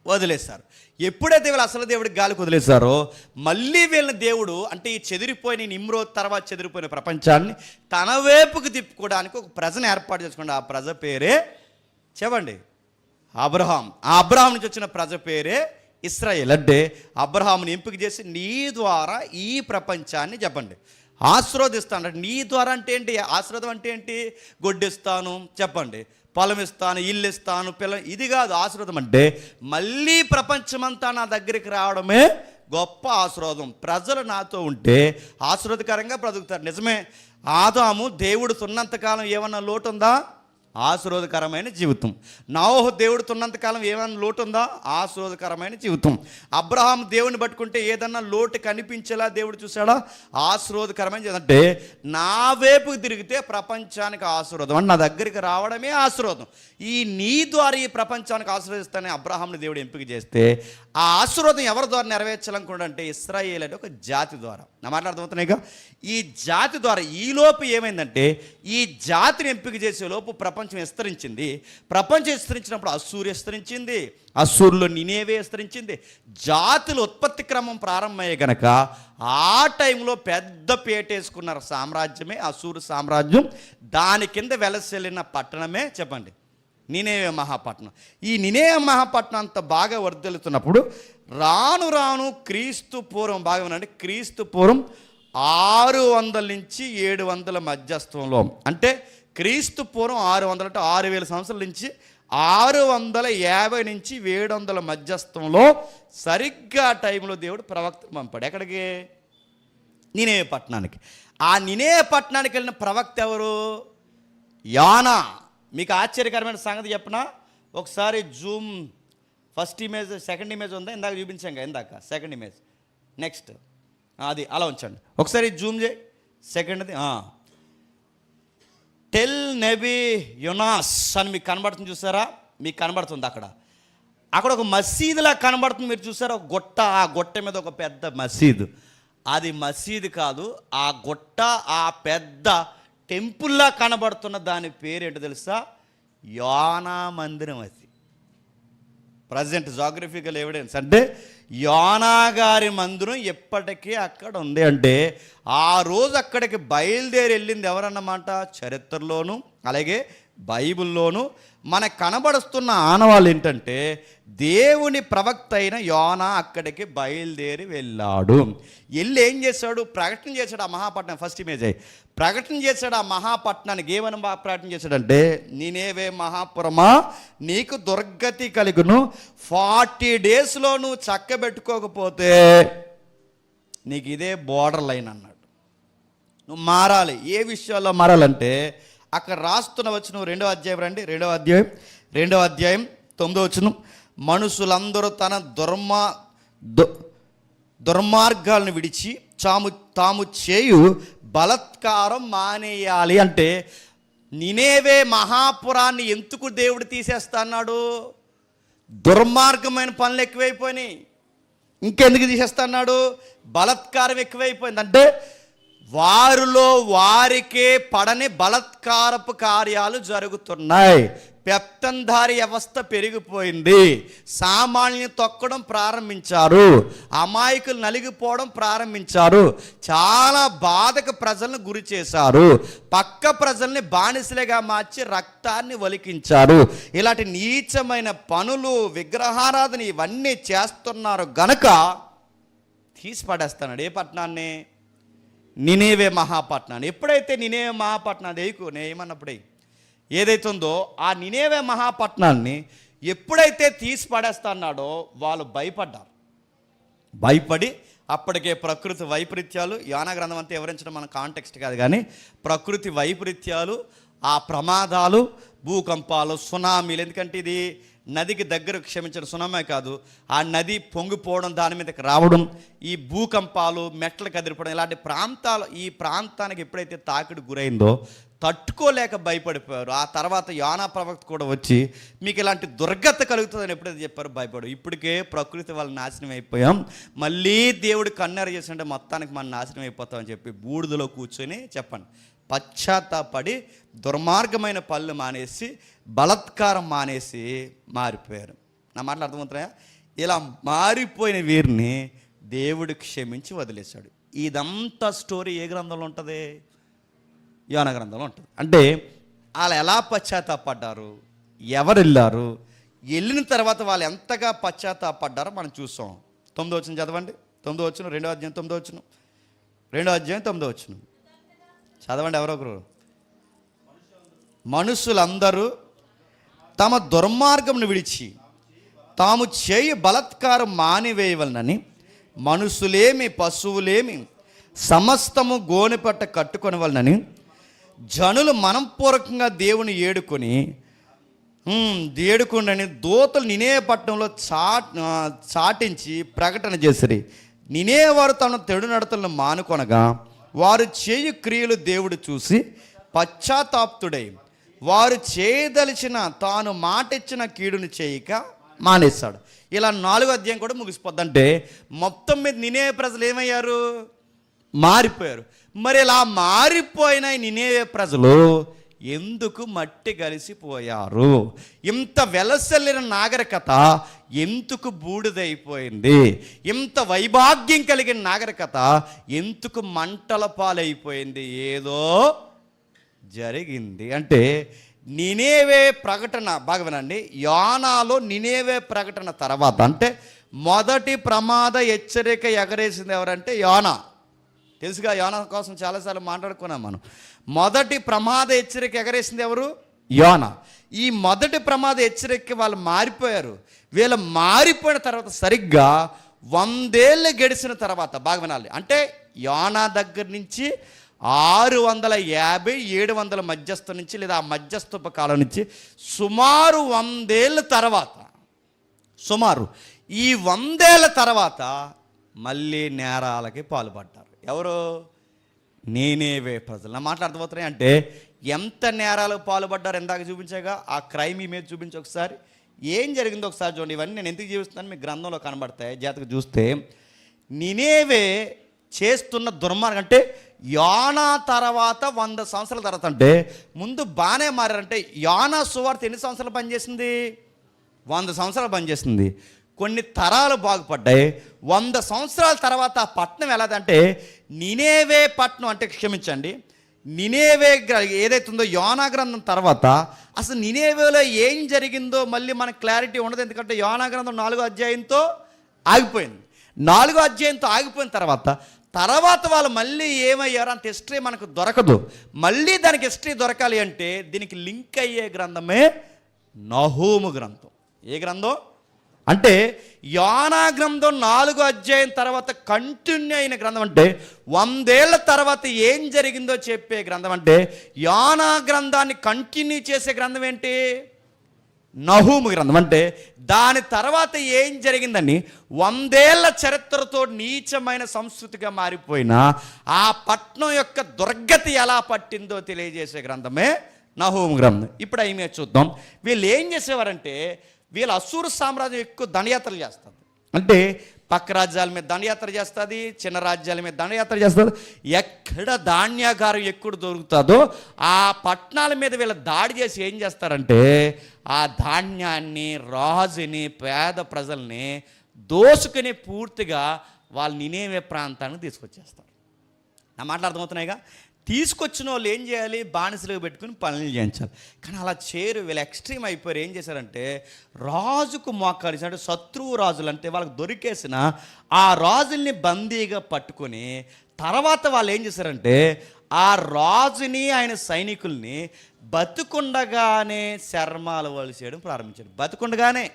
వదిలేస్తారు. ఎప్పుడైతే వీళ్ళు అసలు దేవుడికి గాలికి వదిలేశారో, మళ్ళీ వీళ్ళని దేవుడు అంటే ఈ చెదిరిపోయిన నిమ్రోద్ తర్వాత చెదిరిపోయిన ప్రపంచాన్ని తన వైపుకు తిప్పుకోవడానికి ఒక ప్రజను ఏర్పాటు చేసుకోండి. ఆ ప్రజ పేరే చెప్పండి, అబ్రహాం. ఆ అబ్రహాం నుంచి వచ్చిన ప్రజ పేరే ఇశ్రాయేల్. అంటే అబ్రహాముని ఎంపిక చేసి నీ ద్వారా ఈ ప్రపంచాన్ని చెప్పండి ఆశీర్వదిస్తాను. అంటే నీ ద్వారా అంటే ఏంటి? ఆశీర్వాదం అంటే ఏంటి? గొడ్డిస్తాను చెప్పండి, పొలం ఇస్తాను, ఇల్లు ఇస్తాను, ఇది కాదు ఆశీర్వాదం. అంటే మళ్ళీ ప్రపంచమంతా నా దగ్గరికి రావడమే గొప్ప ఆశీర్వాదం. ప్రజలు నాతో ఉంటే ఆశీర్వాదకరంగా బ్రతుకుతారు. నిజమే, ఆదాము దేవుడు ఉన్నంతకాలం ఏమన్నా లోటు ఉందా? ఆశీర్వాదకరమైన జీవితం. నోవహు దేవుడితో ఉన్నంతకాలం ఏమైనా లోటు ఉందా? ఆశీర్వాదకరమైన జీవితం. అబ్రహాం దేవుని పట్టుకుంటే ఏదన్నా లోటు కనిపించేలా దేవుడు చూశాడా? ఆశీర్వాదకరమైన జీవితం. అంటే నా వైపుకి తిరిగితే ప్రపంచానికి ఆశీర్వాదం, అంటే నా దగ్గరికి రావడమే ఆశీర్వాదం. ఈ నీ ద్వారా ఈ ప్రపంచానికి ఆశీర్వదిస్తానని అబ్రహాంని దేవుడు ఎంపిక చేస్తే, ఆ ఆశీర్వాదం ఎవరి ద్వారా నెరవేర్చాలనుకున్నాడంటే ఇశ్రాయేలు అంటే ఒక జాతి ద్వారా. నా మాట్లాడుతున్నాయిగా, ఈ జాతి ద్వారా ఈలోపు ఏమైందంటే, ఈ జాతిని ఎంపిక చేసే లోపు ప్రపంచం విస్తరించింది. ప్రపంచం విస్తరించినప్పుడు అస్సూరు విస్తరించింది, అస్సూరులో నినేవే విస్తరించింది. జాతుల ఉత్పత్తి క్రమం ప్రారంభమయ్యే కనుక ఆ టైంలో పెద్ద పేటేసుకున్న సామ్రాజ్యమే అస్సూరు సామ్రాజ్యం. దాని కింద వెలసెల్లిన పట్టణమే చెప్పండి నినేవే మహాపట్నం. ఈ నినేవే మహాపట్నం అంత బాగా వర్ధిల్లుతున్నప్పుడు రాను రాను క్రీస్తు పూర్వం బాగా ఉందండి, క్రీస్తు పూర్వం 600 నుంచి 700 మధ్యస్థంలో, అంటే క్రీస్తు పూర్వం 600 అంటే 6000 సంవత్సరాల నుంచి 650 నుంచి 700 మధ్యస్థంలో సరిగ్గా టైంలో దేవుడు ప్రవక్తను పంపాడు. ఎక్కడికి? నినేవే పట్టణానికి. ఆ నినేవే పట్టణానికి వెళ్ళిన ప్రవక్త ఎవరు? యోనా. మీకు ఆశ్చర్యకరమైన సంగతి చెప్పనా? ఒకసారి Zoom first image second image ఉందా? ఇందాక చూపించాం కదా, ఇందాక సెకండ్ ఇమేజ్, నెక్స్ట్ అది అలా ఉంచండి. ఒకసారి జూమ్ చేయి సెకండ్ది. టెల్ నెబీ యోనాస్ అని మీకు కనబడుతుంది, చూసారా? మీకు కనబడుతుంది అక్కడ ఒక మసీదులా కనబడుతుంది, మీరు చూసారా? ఒక గుట్ట, ఆ గుట్ట మీద ఒక పెద్ద మసీదు. అది మసీదు కాదు, ఆ గుట్ట ఆ పెద్ద టెంపుల్లా కనబడుతున్న దాని పేరేంటో తెలుసా? యోనా మందిరం. అది ప్రజెంట్ జాగ్రఫికల్ ఎవిడెన్స్. అంటే యోనా గారి మందిరం ఎప్పటికీ అక్కడ ఉంది. అంటే ఆ రోజు అక్కడికి బయలుదేరి వెళ్ళింది ఎవరన్నమాట? చరిత్రలోను అలాగే బైబిల్లోను మనకు కనబడుస్తున్న ఆనవాళ్ళు ఏంటంటే దేవుని ప్రవక్త అయిన యోనా అక్కడికి బయలుదేరి వెళ్ళాడు. వెళ్ళి ఏం చేశాడు? ప్రకటన చేశాడు ఆ మహాపట్నం. ఫస్ట్ ఇమేజ్ అయ్యి ప్రకటన చేశాడు ఆ మహాపట్నానికి. ఏమని ప్రకటన చేశాడంటే, నీనేవే మహాపురమా, నీకు దుర్గతి కలుగును, 40 డేస్లో నువ్వు చక్కబెట్టుకోకపోతే నీకు ఇదే బోర్డర్ లైన్ అన్నాడు. నువ్వు మారాలి. ఏ విషయాల్లో మారాలంటే అక్కడ రాస్తున్న వచనం 2వ అధ్యాయం రండి. 2వ అధ్యాయం 9వ వచనం, మనుషులందరూ తన దుర్మార్గాలను విడిచి తాము చేయు బలత్కారం మానేయాలి. అంటే నినేవే మహాపురాన్ని ఎందుకు దేవుడు తీసేస్తా అన్నాడు? దుర్మార్గమైన పనులు ఎక్కువైపోయినాయి. ఇంకెందుకు తీసేస్తా అన్నాడు? బలత్కారం ఎక్కువైపోయింది. అంటే వారిలో వారికే పడని బలత్కారపు కార్యాలు జరుగుతున్నాయి. పెత్తందారి వ్యవస్థ పెరిగిపోయింది. సామాన్యుని తొక్కడం ప్రారంభించారు. అమాయకులు నలిగిపోవడం ప్రారంభించారు. చాలా బాధకు ప్రజలను గురి చేశారు. పక్క ప్రజల్ని బానిసలుగా మార్చి రక్తాన్ని ఒలికించారు. ఇలాంటి నీచమైన పనులు, విగ్రహారాధన ఇవన్నీ చేస్తున్నారు గనక తీసి పడేస్తున్నాడు. ఏ పట్టణాన్ని? నినేవే మహాపట్నాన్ని. ఎప్పుడైతే నినేవే మహాపట్నాన్ని ఏమన్నప్పుడే ఏదైతే ఉందో ఆ నినేవే మహాపట్నాన్ని ఎప్పుడైతే తీసి పడేస్తున్నాడో వాళ్ళు భయపడి అప్పటికే ప్రకృతి వైపరీత్యాలు, యోనా గ్రంథం అంతా వివరించడం మన కాంటెక్స్ట్ కాదు కానీ ప్రకృతి వైపరీత్యాలు, ఆ ప్రమాదాలు, భూకంపాలు, సునామీలు. ఎందుకంటే ఇది నదికి దగ్గర, క్షమించిన సునామీ కాదు, ఆ నది పొంగిపోవడం, దాని మీదకి రావడం, ఈ భూకంపాలు, మెట్లు కదిలిపోవడం, ఇలాంటి ప్రాంతాలు, ఈ ప్రాంతానికి ఎప్పుడైతే తాకిడి గురైందో తట్టుకోలేక భయపడిపోయారు. ఆ తర్వాత యోనా ప్రవక్త కూడా వచ్చి మీకు ఇలాంటి దుర్గతి కలుగుతుందని ఎప్పుడైతే చెప్పారు భయపడు. ఇప్పటికే ప్రకృతి వల్ల నాశనం అయిపోయాం, మళ్ళీ దేవుడు కన్నెర చేస్తుంటే మొత్తానికి మనం నాశనం అయిపోతామని చెప్పి బూడిదలో కూర్చొని చెప్పండి పశ్చాత్తాపడి దుర్మార్గమైన పనులు మానేసి బలత్కారం మానేసి మారిపోయారు. నా మాటలు అర్థమవుతున్నాయా? ఇలా మారిపోయిన వీరిని దేవుడు క్షమించి వదిలేశాడు. ఇదంతా స్టోరీ ఏ గ్రంథంలో ఉంటుంది? యోనా గ్రంథంలో ఉంటుంది. అంటే వాళ్ళు ఎలా పశ్చాత్తాపడ్డారు, ఎవరు వెళ్ళారు, వెళ్ళిన తర్వాత వాళ్ళు ఎంతగా పశ్చాత్తాపడ్డారో మనం చూసాం. 9వ వచనం చదవండి. 9వ వచనం, 2వ అధ్యాయం 9వ వచనం, 2వ అధ్యాయం 9వ వచనం చదవండి. ఎవరొకరు, మనుషులందరూ తమ దుర్మార్గమును విడిచి తాము చేయి బలత్కారం మానివేయవలనని మనుషులేమి పశువులేమి సమస్తము గోనెపట్ట కట్టుకొనవలనని జనులు మనపూర్వకంగా దేవుని ఏడుకుండని దూతలు నినేవే పట్టణంలో చాటించి ప్రకటన చేసిరి. నినేవారు తన తెడు నడతలను మానుకొనగా వారు చేయు క్రియలు దేవుడు చూసి పశ్చాత్తాప్తుడై వారు చేయదలిచిన తాను మాటిచ్చిన కీడును చేయక మానేశాడు. ఇలా 4వ అధ్యాయం కూడా ముగిసిపోద్ది. అంటే మొత్తం మీద నినేవే ప్రజలు ఏమయ్యారు? మారిపోయారు. మరి ఇలా మారిపోయిన నినేవే ప్రజలు ఎందుకు మట్టి కలిసిపోయారు? ఇంత వెలసల్లిన నాగరికత ఎందుకు బూడిదైపోయింది? ఇంత వైభాగ్యం కలిగిన నాగరికత ఎందుకు మంటల పాలైపోయింది? ఏదో జరిగింది. అంటే నినేవే ప్రకటన బాగా వినండి. యోనాలో నినేవే ప్రకటన తర్వాత అంటే మొదటి ప్రమాద హెచ్చరిక ఎగరేసింది ఎవరంటే యోనా. తెలుసుగా, యోనా కోసం చాలాసార్లు మాట్లాడుకున్నాం మనం. మొదటి ప్రమాద హెచ్చరిక ఎగరేసింది ఎవరు? యోనా. ఈ మొదటి ప్రమాద హెచ్చరిక వాళ్ళు మారిపోయారు. వీళ్ళు మారిపోయిన తర్వాత సరిగ్గా 100 ఏళ్ళు గడిచిన తర్వాత బాగా వినాలి. అంటే యోనా దగ్గర నుంచి 650-700 మధ్యస్థం నుంచి లేదా ఆ మధ్యస్థపు కాలం నుంచి సుమారు 100 ఏళ్ళ తర్వాత, సుమారు ఈ 100 ఏళ్ళ తర్వాత మళ్ళీ నేరాలకి పాల్పడ్డారు. ఎవరు? నినేవే ప్రజలు. నా మాటలు అర్థమవుతున్నాయి? అంటే ఎంత నేరాలకు పాల్పడ్డారు ఎందాక చూపించాగా ఆ క్రైమ్ ఇమేజ్ చూపించి ఒకసారి ఏం జరిగిందో ఒకసారి చూడండి. ఇవన్నీ నేను ఎందుకు చూపిస్తున్నాను మీకు గ్రంథంలో కనబడతాయి. జాతకు చూస్తే నినేవే చేస్తున్న దుర్మార్గం అంటే యోనా తర్వాత 100 సంవత్సరాల తర్వాత, అంటే ముందు బాగానే మారారంటే యోనా సువార్త ఎన్ని సంవత్సరాలు పనిచేసింది? 100 సంవత్సరాలు పనిచేసింది. కొన్ని తరాలు బాగుపడ్డాయి. 100 సంవత్సరాల తర్వాత ఆ పట్టణం ఎలాదంటే నినేవే పట్టణం అంటే క్షమించండి నినేవే ఏదైతే ఉందో యోనా గ్రంథం తర్వాత అసలు నినేవేలో ఏం జరిగిందో మళ్ళీ మనకు క్లారిటీ ఉండదు. ఎందుకంటే యోనా గ్రంథం 4వ అధ్యాయంతో ఆగిపోయింది. 4వ అధ్యాయంతో ఆగిపోయిన తర్వాత వాళ్ళు మళ్ళీ ఏమయ్యారు అంత హిస్టరీ మనకు దొరకదు. మళ్ళీ దానికి హిస్టరీ దొరకాలి అంటే దీనికి లింక్ అయ్యే గ్రంథమే నహూము గ్రంథం. ఏ గ్రంథం అంటే యోనా గ్రంథం 4వ అధ్యాయం తర్వాత కంటిన్యూ అయిన గ్రంథం. అంటే 100 ఏళ్ల తర్వాత ఏం జరిగిందో చెప్పే గ్రంథం. అంటే యోనా గ్రంథాన్ని కంటిన్యూ చేసే గ్రంథం ఏంటి? నహూము గ్రంథం. అంటే దాని తర్వాత ఏం జరిగిందని 100 ఏళ్ల చరిత్రతో నీచమైన సంస్కృతిగా మారిపోయిన ఆ పట్నం యొక్క దుర్గతి ఎలా పట్టిందో తెలియజేసే గ్రంథమే నహూము గ్రంథం. ఇప్పుడు అవి మేము చూద్దాం. వీళ్ళు ఏం చేసేవారంటే వీళ్ళు అసూరు సామ్రాజ్యం ఎక్కువ దండయాత్రలు చేస్తుంది. అంటే పక్క రాజ్యాల మీద దండయాత్ర చేస్తుంది, చిన్న రాజ్యాల మీద దండయాత్ర చేస్తుంది. ఎక్కడ ధాన్యాగారం ఎక్కువ దొరుకుతుందో ఆ పట్టణాల మీద వీళ్ళ దాడి చేసి ఏం చేస్తారంటే ఆ ధాన్యాన్ని, రాజుని, పేద ప్రజల్ని దోసుకుని పూర్తిగా వాళ్ళ నినేవే ప్రాంతానికి తీసుకొచ్చేస్తారు. నా మాటలు అర్థమవుతున్నాయిగా? తీసుకొచ్చిన వాళ్ళు ఏం చేయాలి? బానిసలుగా పెట్టుకుని పనులు చేయించాలి. కానీ అలా చేయరు. వీళ్ళు ఎక్స్ట్రీమ్ అయిపోయారు. ఏం చేశారంటే రాజుకు మోకాలి, అంటే శత్రువు రాజులు అంటే వాళ్ళకి దొరికేసిన ఆ రాజుల్ని బందీగా పట్టుకొని తర్వాత వాళ్ళు ఏం చేశారంటే ఆ రాజుని ఆయన సైనికుల్ని బతుకుండగానే చర్మాలు వలిసేయడం ప్రారంభించారు. బతుకుండగానే,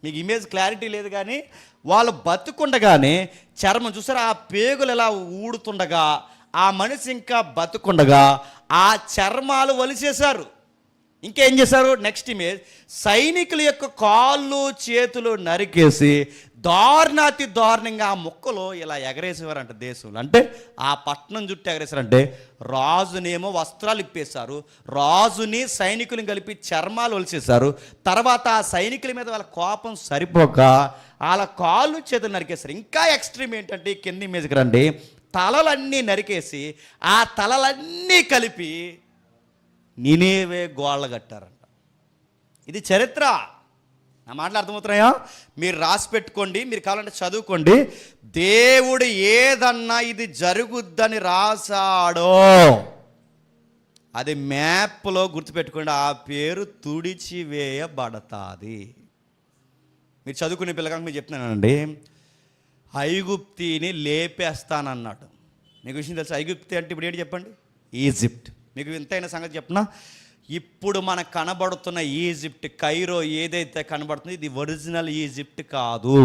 మీకు ఇమేజ్ క్లారిటీ లేదు కానీ వాళ్ళు బతుకుండగానే చర్మం చూసారు, ఆ పేగులు ఎలా ఊడుతుండగా ఆ మనిషి ఇంకా బతుకుండగా ఆ చర్మాలు వలిసేశారు. ఇంకేం చేశారు? నెక్స్ట్ ఇమేజ్, సైనికుల యొక్క కాళ్ళు చేతులు నరికేసి దారుణాతి దారుణంగా ఆ ముక్కలు ఇలా ఎగరేసేవారంట దేశంలో. అంటే ఆ పట్టణం చుట్టూ ఎగరేసారంటే రాజునేమో వస్త్రాలు ఇప్పేశారు, రాజుని సైనికులను కలిపి చర్మాలు వలిసేశారు. తర్వాత ఆ సైనికుల మీద వాళ్ళ కోపం సరిపోక వాళ్ళ కాళ్ళు చేతులు నరికేశారు. ఇంకా ఎక్స్ట్రీమ్ ఏంటంటే కింది ఇమేజ్కి రండి, తలలన్నీ నరికేసి ఆ తలలన్నీ కలిపి నినేవే గోళ్ళ కట్టారంట. ఇది చరిత్ర. నా మాటలు అర్థమవుతున్నాయా? మీరు రాసి పెట్టుకోండి, మీరు కావాలంటే చదువుకోండి. దేవుడు ఏదన్నా ఇది జరుగుద్దని రాశాడో అది మ్యాప్లో గుర్తుపెట్టుకోండి, ఆ పేరు తుడిచివేయబడతాది. మీరు చదువుకునే పిల్లగా మీరు చెప్తున్నానండి, ఐగుప్తిని లేపేస్తానన్నాడు. మీకు విషయం తెలుసు, ఐగుప్తి అంటే ఇప్పుడు ఏంటి చెప్పండి? ఈజిప్ట్. మీకు వింతైన సంగతి చెప్పనా? ఇప్పుడు మనకు కనబడుతున్న ఈజిప్ట్, కైరో ఏదైతే కనబడుతుందో ఇది ఒరిజినల్ ఈజిప్ట్ కాదు.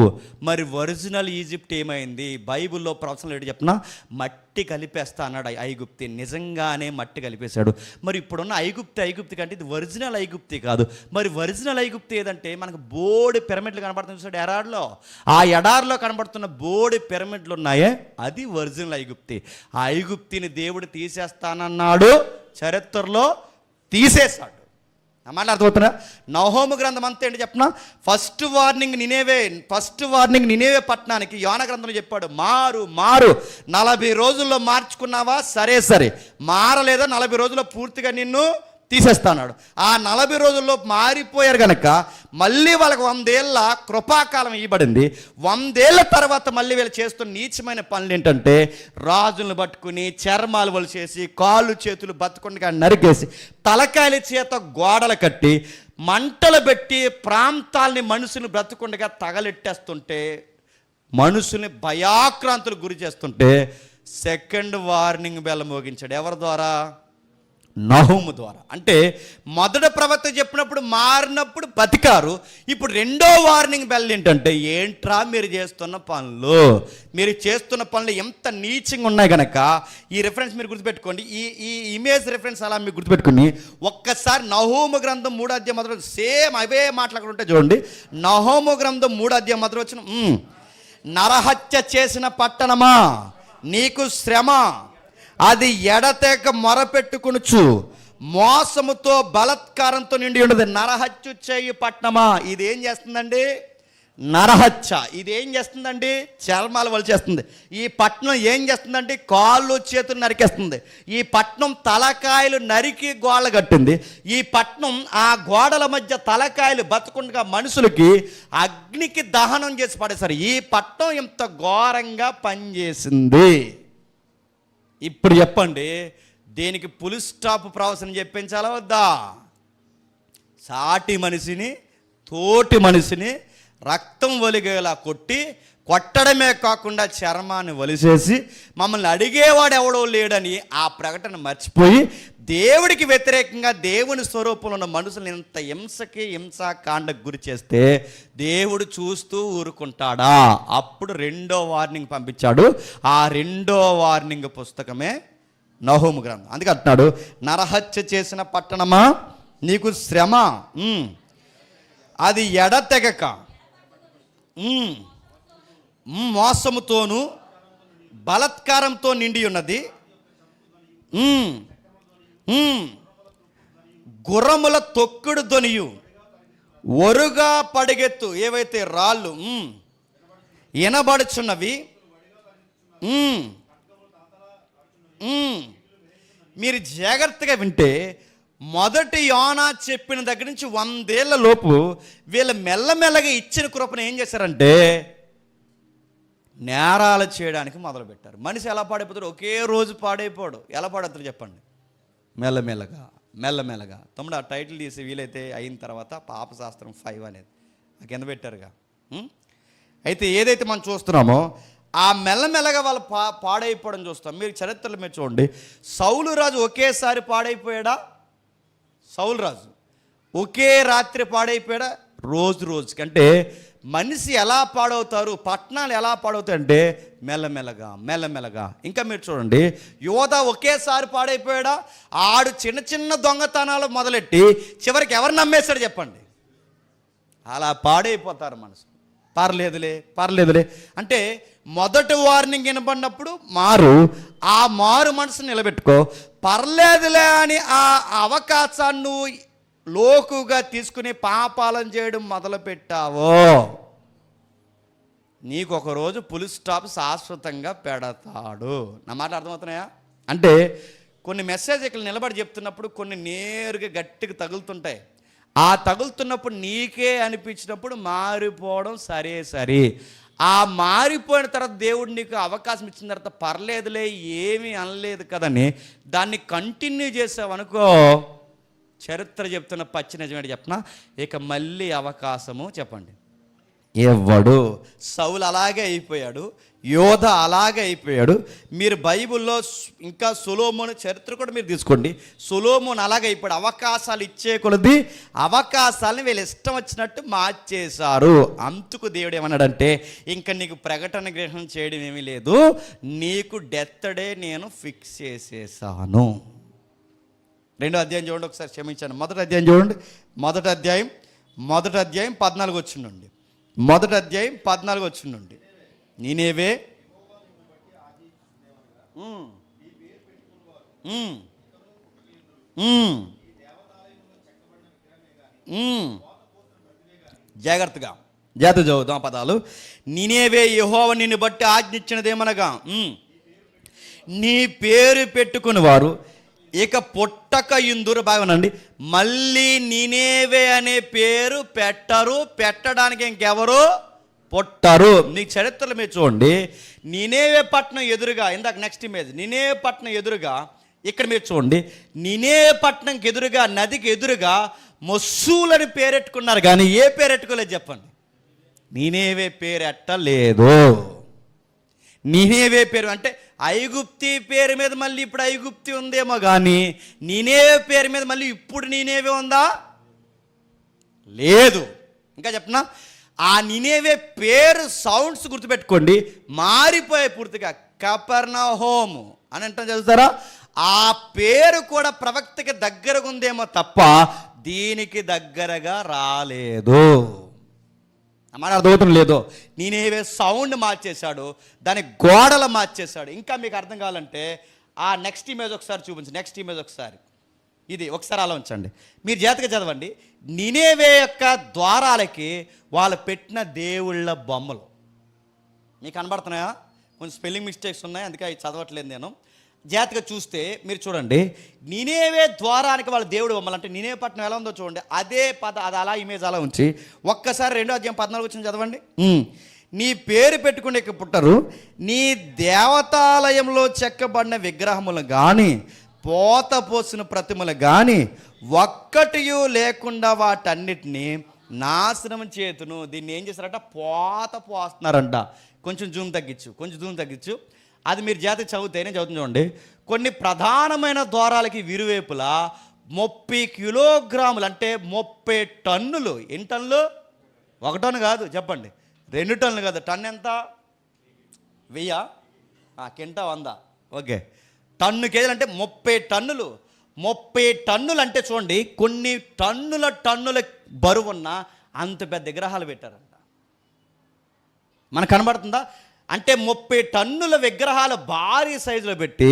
మరి ఒరిజినల్ ఈజిప్ట్ ఏమైంది? బైబిల్లో ప్రవచనం ఏంటి చెప్పనా? మట్టి కలిపేస్తా అన్నాడు ఐగుప్తి. నిజంగానే మట్టి కలిపేశాడు. మరి ఇప్పుడున్న ఐగుప్తి కంటే ఇది ఒరిజినల్ ఐగుప్తి కాదు. మరి ఒరిజినల్ ఐగుప్తి ఏదంటే మనకు బోడి పిరమిడ్లు కనబడుతుంది చూసాడు ఎడారిలో, ఆ ఎడారిలో కనబడుతున్న బోడి పిరమిడ్లు ఉన్నాయే అది ఒరిజినల్ ఐగుప్తి. ఆ ఐగుప్తిని దేవుడు తీసేస్తానన్నాడు, చరిత్రలో తీసేశాడు. నా మాట అర్థమవుతున్నా? నహూము గ్రంథం అంతా ఏంటి చెప్పనా? ఫస్ట్ వార్నింగ్ నినేవే పట్టణానికి యోనా గ్రంథంలో చెప్పాడు, మారు 40 రోజుల్లో మార్చుకున్నావా సరే, మారలేదా 40 రోజుల్లో పూర్తిగా నిన్ను తీసేస్తాడు. ఆ 40 రోజుల్లో మారిపోయారు కనుక మళ్ళీ వాళ్ళకి 100 ఏళ్ళ కృపాకాలం ఇవ్వబడింది. 100 ఏళ్ళ తర్వాత మళ్ళీ వీళ్ళు చేస్తున్న నీచమైన పనులు ఏంటంటే రాజులను పట్టుకుని చర్మాలు వలిసేసి కాళ్ళు చేతులు బతుకుండగా నరికేసి తలకాయల చేత గోడలు కట్టి మంటలు పెట్టి ప్రాంతాలని మనుషులు బ్రతుకుండగా తగలెట్టేస్తుంటే మనుషుల్ని భయాక్రాంతులకు గురి చేస్తుంటే సెకండ్ వార్నింగ్ బెల్ మోగించాడు. ఎవరి ద్వారా? నహూము ద్వారా. అంటే మొదటి ప్రవక్త చెప్పినప్పుడు మారినప్పుడు బతికారు. ఇప్పుడు రెండో వార్నింగ్ బెల్ ఏంటంటే ఏంట్రా మీరు చేస్తున్న పనులు ఎంత నీచంగా ఉన్నాయి కనుక ఈ రిఫరెన్స్ మీరు గుర్తుపెట్టుకోండి. ఈ ఇమేజ్ రిఫరెన్స్ అలా మీరు గుర్తుపెట్టుకుని ఒక్కసారి నహూము గ్రంథం 3వ అధ్యాయం మొదలు సేమ్ అవే మాటలు అక్కడ ఉంటే చూడండి. నహూము గ్రంథం 3వ అధ్యాయం మొదలు వచ్చిన నరహత్య చేసిన పట్టణమా నీకు శ్రమ, అది ఎడతెగ మొరపెట్టుకొనుచు మోసముతో బలత్కారంతో నిండి ఉండదు. నరహత్య చేయు పట్టణమా ఇది ఏం చేస్తుందండి? నరహత్య. ఇది ఏం చేస్తుందండి? చర్మాలు వలిచేస్తుంది. ఈ పట్టణం ఏం చేస్తుందండి? కాళ్ళు చేతులు నరికేస్తుంది. ఈ పట్టణం తలకాయలు నరికి గోడలు కట్టింది. ఈ పట్టణం ఆ గోడల మధ్య తలకాయలు బతుకుండగా మనుషులకి అగ్నికి దహనం చేసి పడేశారు. ఈ పట్టణం ఎంత ఘోరంగా పనిచేసింది. ఇప్పుడు చెప్పండి, దేనికి పులి స్టాప్ ప్రవచనం చెప్పించాలా వద్దా? సాటి మనిషిని, తోటి మనిషిని రక్తం ఒలిగేలా కొట్టడమే కాకుండా చర్మాన్ని వలిసేసి మమ్మల్ని అడిగేవాడు ఎవడో లేడని ఆ ప్రకటన మర్చిపోయి దేవుడికి వ్యతిరేకంగా దేవుని స్వరూపంలో ఉన్న మనుషులను ఇంత హింసాకాండకు గురి చేస్తే దేవుడు చూస్తూ ఊరుకుంటాడా? అప్పుడు 2వ వార్నింగ్ పంపించాడు. ఆ 2వ వార్నింగ్ పుస్తకమే నహూము గ్రంథం. అందుకే అంటున్నాడు, నరహత్య చేసిన పట్టణమా నీకు శ్రమ, అది ఎడతెగక మోసముతోను బలత్కారంతో నిండి ఉన్నది, గుర్రముల తొక్కుడు ధ్వనియు, ఒరుగా పడిగెత్తు ఏవైతే రాళ్ళు వినబడుచున్నవి. మీరు జాగ్రత్తగా వింటే మొదటి యోనా చెప్పిన దగ్గర నుంచి 100 ఏళ్ల లోపు వీళ్ళ మెల్లమెల్లగా ఇచ్చిన కృపను ఏం చేశారంటే నేరాలు చేయడానికి మొదలుపెట్టారు. మనిషి ఎలా పాడైపోతాడు? ఒకే రోజు పాడైపోడు. ఎలా పాడవుతాడు చెప్పండి? మెల్లమెల్లగా. తమ్ముడు ఆ టైటిల్ తీసి వీలైతే అయిన తర్వాత పాపశాస్త్రం 5 అనేది కింద పెట్టారుగా. అయితే ఏదైతే మనం చూస్తున్నామో ఆ మెల్లమెల్లగా వాళ్ళు పాడైపోవడం చూస్తాం. మీరు చరిత్రలో మీరు చూడండి, సౌలు రాజు ఒకేసారి పాడైపోయాడా? సౌలు రాజు ఒకే రాత్రి పాడైపోయాడా? రోజుకి. అంటే మనిషి ఎలా పాడవుతారు, పట్టణాలు ఎలా పాడవుతాయి అంటే మెల్లమెల్లగా. ఇంకా మీరు చూడండి, యోధా ఒకేసారి పాడైపోయాడా? ఆడు చిన్న దొంగతనాలు మొదలెట్టి చివరికి ఎవరు నమ్మేశాడు చెప్పండి? అలా పాడైపోతారు మనసు. పర్లేదులే అంటే మొదటి వార్నింగ్ వినబడినప్పుడు ఆ మారు మనసు నిలబెట్టుకో. పర్లేదులే అని ఆ అవకాశాన్ని నువ్వు లోకుగా తీసుకుని పాపాలను చేయడం మొదలు పెట్టావో నీకు ఒకరోజు పులి స్టాప్ శాశ్వతంగా పెడతాడు. నా మాట అర్థమవుతున్నాయా? అంటే కొన్ని మెసేజ్ ఇక్కడ నిలబడి చెప్తున్నప్పుడు కొన్ని నేరుగా గట్టిగా తగులుతుంటాయి. ఆ తగులుతున్నప్పుడు నీకే అనిపించినప్పుడు మారిపోవడం సరే. ఆ మారిపోయిన తర్వాత దేవుడు నీకు అవకాశం ఇచ్చిన తర్వాత పర్లేదులే ఏమీ అనలేదు కదని దాన్ని కంటిన్యూ చేసావనుకో, చరిత్ర చెప్తున్న పచ్చి నిజమేంటి చెప్పనా, ఇక మళ్ళీ అవకాశము చెప్పండి ఇవ్వడు. సౌలు అలాగే అయిపోయాడు, యోధ అలాగే అయిపోయాడు. మీరు బైబిల్లో ఇంకా సొలొమోను చరిత్ర కూడా మీరు తీసుకోండి. సొలొమోను అలాగే అయిపోయాడు. అవకాశాలు ఇచ్చే కొలది అవకాశాలని వీళ్ళు ఇష్టం వచ్చినట్టు మార్చేశారు. అందుకు దేవుడు ఏమన్నాడంటే, ఇంకా నీకు ప్రకటన గ్రహణం చేయడం ఏమీ లేదు, నీకు డెత్ డే నేను ఫిక్స్ చేసేసాను. 2వ అధ్యాయం చూడండి ఒకసారి, క్షమించాను. మొదటి అధ్యాయం చూడండి. మొదటి అధ్యాయం 14 వచ్చిండండి. మొదటి అధ్యాయం 14 వచ్చిండండి. నీనేవే జాగ్రత్తగా చదువుదాం పదాలు. నీనేవే యెహోవా నిన్ను బట్టి ఆజ్ఞించినదేమనగా, నీ పేరు పెట్టుకుని వారు ఇక పుట్టక ఇందురు. బాగునండి, మళ్ళీ నీనేవే అనే పేరు పెట్టడానికి ఇంకెవరు పుట్టరు. నీకు చరిత్రలో మీరు చూడండి, నీనేవే పట్టణం ఎదురుగా, ఇందాక నెక్స్ట్ ఇమేజ్, నీనేవే పట్టణం ఎదురుగా ఇక్కడ మీరు చూడండి, నీనేవే పట్టణంకి ఎదురుగా, నదికి ఎదురుగా మొస్సూలని పేరెట్టుకున్నారు, కానీ ఏ పేరెట్టుకోలేదు చెప్పండి? నీనేవే పేరెట్టలేదు. నీనేవే పేరు అంటే ఐగుప్తి పేరు మీద మళ్ళీ ఇప్పుడు ఐగుప్తి ఉందేమో, కానీ నీనేవే పేరు మీద మళ్ళీ ఇప్పుడు నీనేవే ఉందా? లేదు. ఇంకా చెప్పనా, ఆ నీనేవే పేరు సౌండ్స్ గుర్తుపెట్టుకోండి, మారిపోయే పూర్తిగా. కపెర్నహూము అని అంటాం, చదువుతారా? ఆ పేరు కూడా ప్రవక్తకి దగ్గరగా ఉందేమో తప్ప దీనికి దగ్గరగా రాలేదు. మన అర్థమవుతుంది లేదో? నేనేవే సౌండ్ మార్చేశాడు, దాని గోడలు మార్చేశాడు. ఇంకా మీకు అర్థం కావాలంటే ఆ నెక్స్ట్ ఇమేజ్ ఒకసారి చూపించండి. నెక్స్ట్ ఇమేజ్ ఒకసారి, ఇది ఒకసారి అలా ఉంచండి. మీరు జాగ్రత్తగా చదవండి. నీనేవే యొక్క ద్వారాలకి వాళ్ళు పెట్టిన దేవుళ్ళ బొమ్మలు మీకు కనబడుతున్నాయా? కొంచెం స్పెల్లింగ్ మిస్టేక్స్ ఉన్నాయి, అందుకే అవి చదవట్లేదు నేను. జాగ్రత్తగా చూస్తే మీరు చూడండి, నీనేవే ద్వారానికి వాళ్ళ దేవుడు బొమ్మలు. అంటే నీనేవే పట్టణం ఎలా ఉందో చూడండి, అదే అది అలా ఇమేజ్ అలా ఉంచి ఒక్కసారి 2వ అధ్యాయం 14 వచ్చిన చదవండి. నీ పేరు పెట్టుకునే పుట్టరు, నీ దేవతాలయంలో చెక్కబడిన విగ్రహములు కానీ పోత పోసిన ప్రతిమలు కానీ ఒక్కటియు లేకుండా వాటన్నిటినీ నాశనం చేతును. దీన్ని ఏం చేస్తారంట? పోత పోస్తున్నారంట. కొంచెం జూమ్ తగ్గించు. అది మీరు జాతర చదివితేనే చదువుతుంది చూడండి. కొన్ని ప్రధానమైన ద్వారాలకి విరువేపులా 30 కిలోగ్రాములు అంటే 30 టన్నులు. ఎన్ని టన్నులు? 1 టన్ను కాదు, చెప్పండి. 2 టన్నులు కాదు. టన్ను ఎంత? 1000, కింటా 100. ఓకే, టన్ను కేజీలు అంటే 30 టన్నులు. 30 టన్నులు అంటే చూడండి, కొన్ని టన్నుల బరువున్న అంత పెద్ద విగ్రహాలు పెట్టారంట. మనకు కనబడుతుందా? అంటే 30 టన్నుల విగ్రహాలు భారీ సైజులో పెట్టి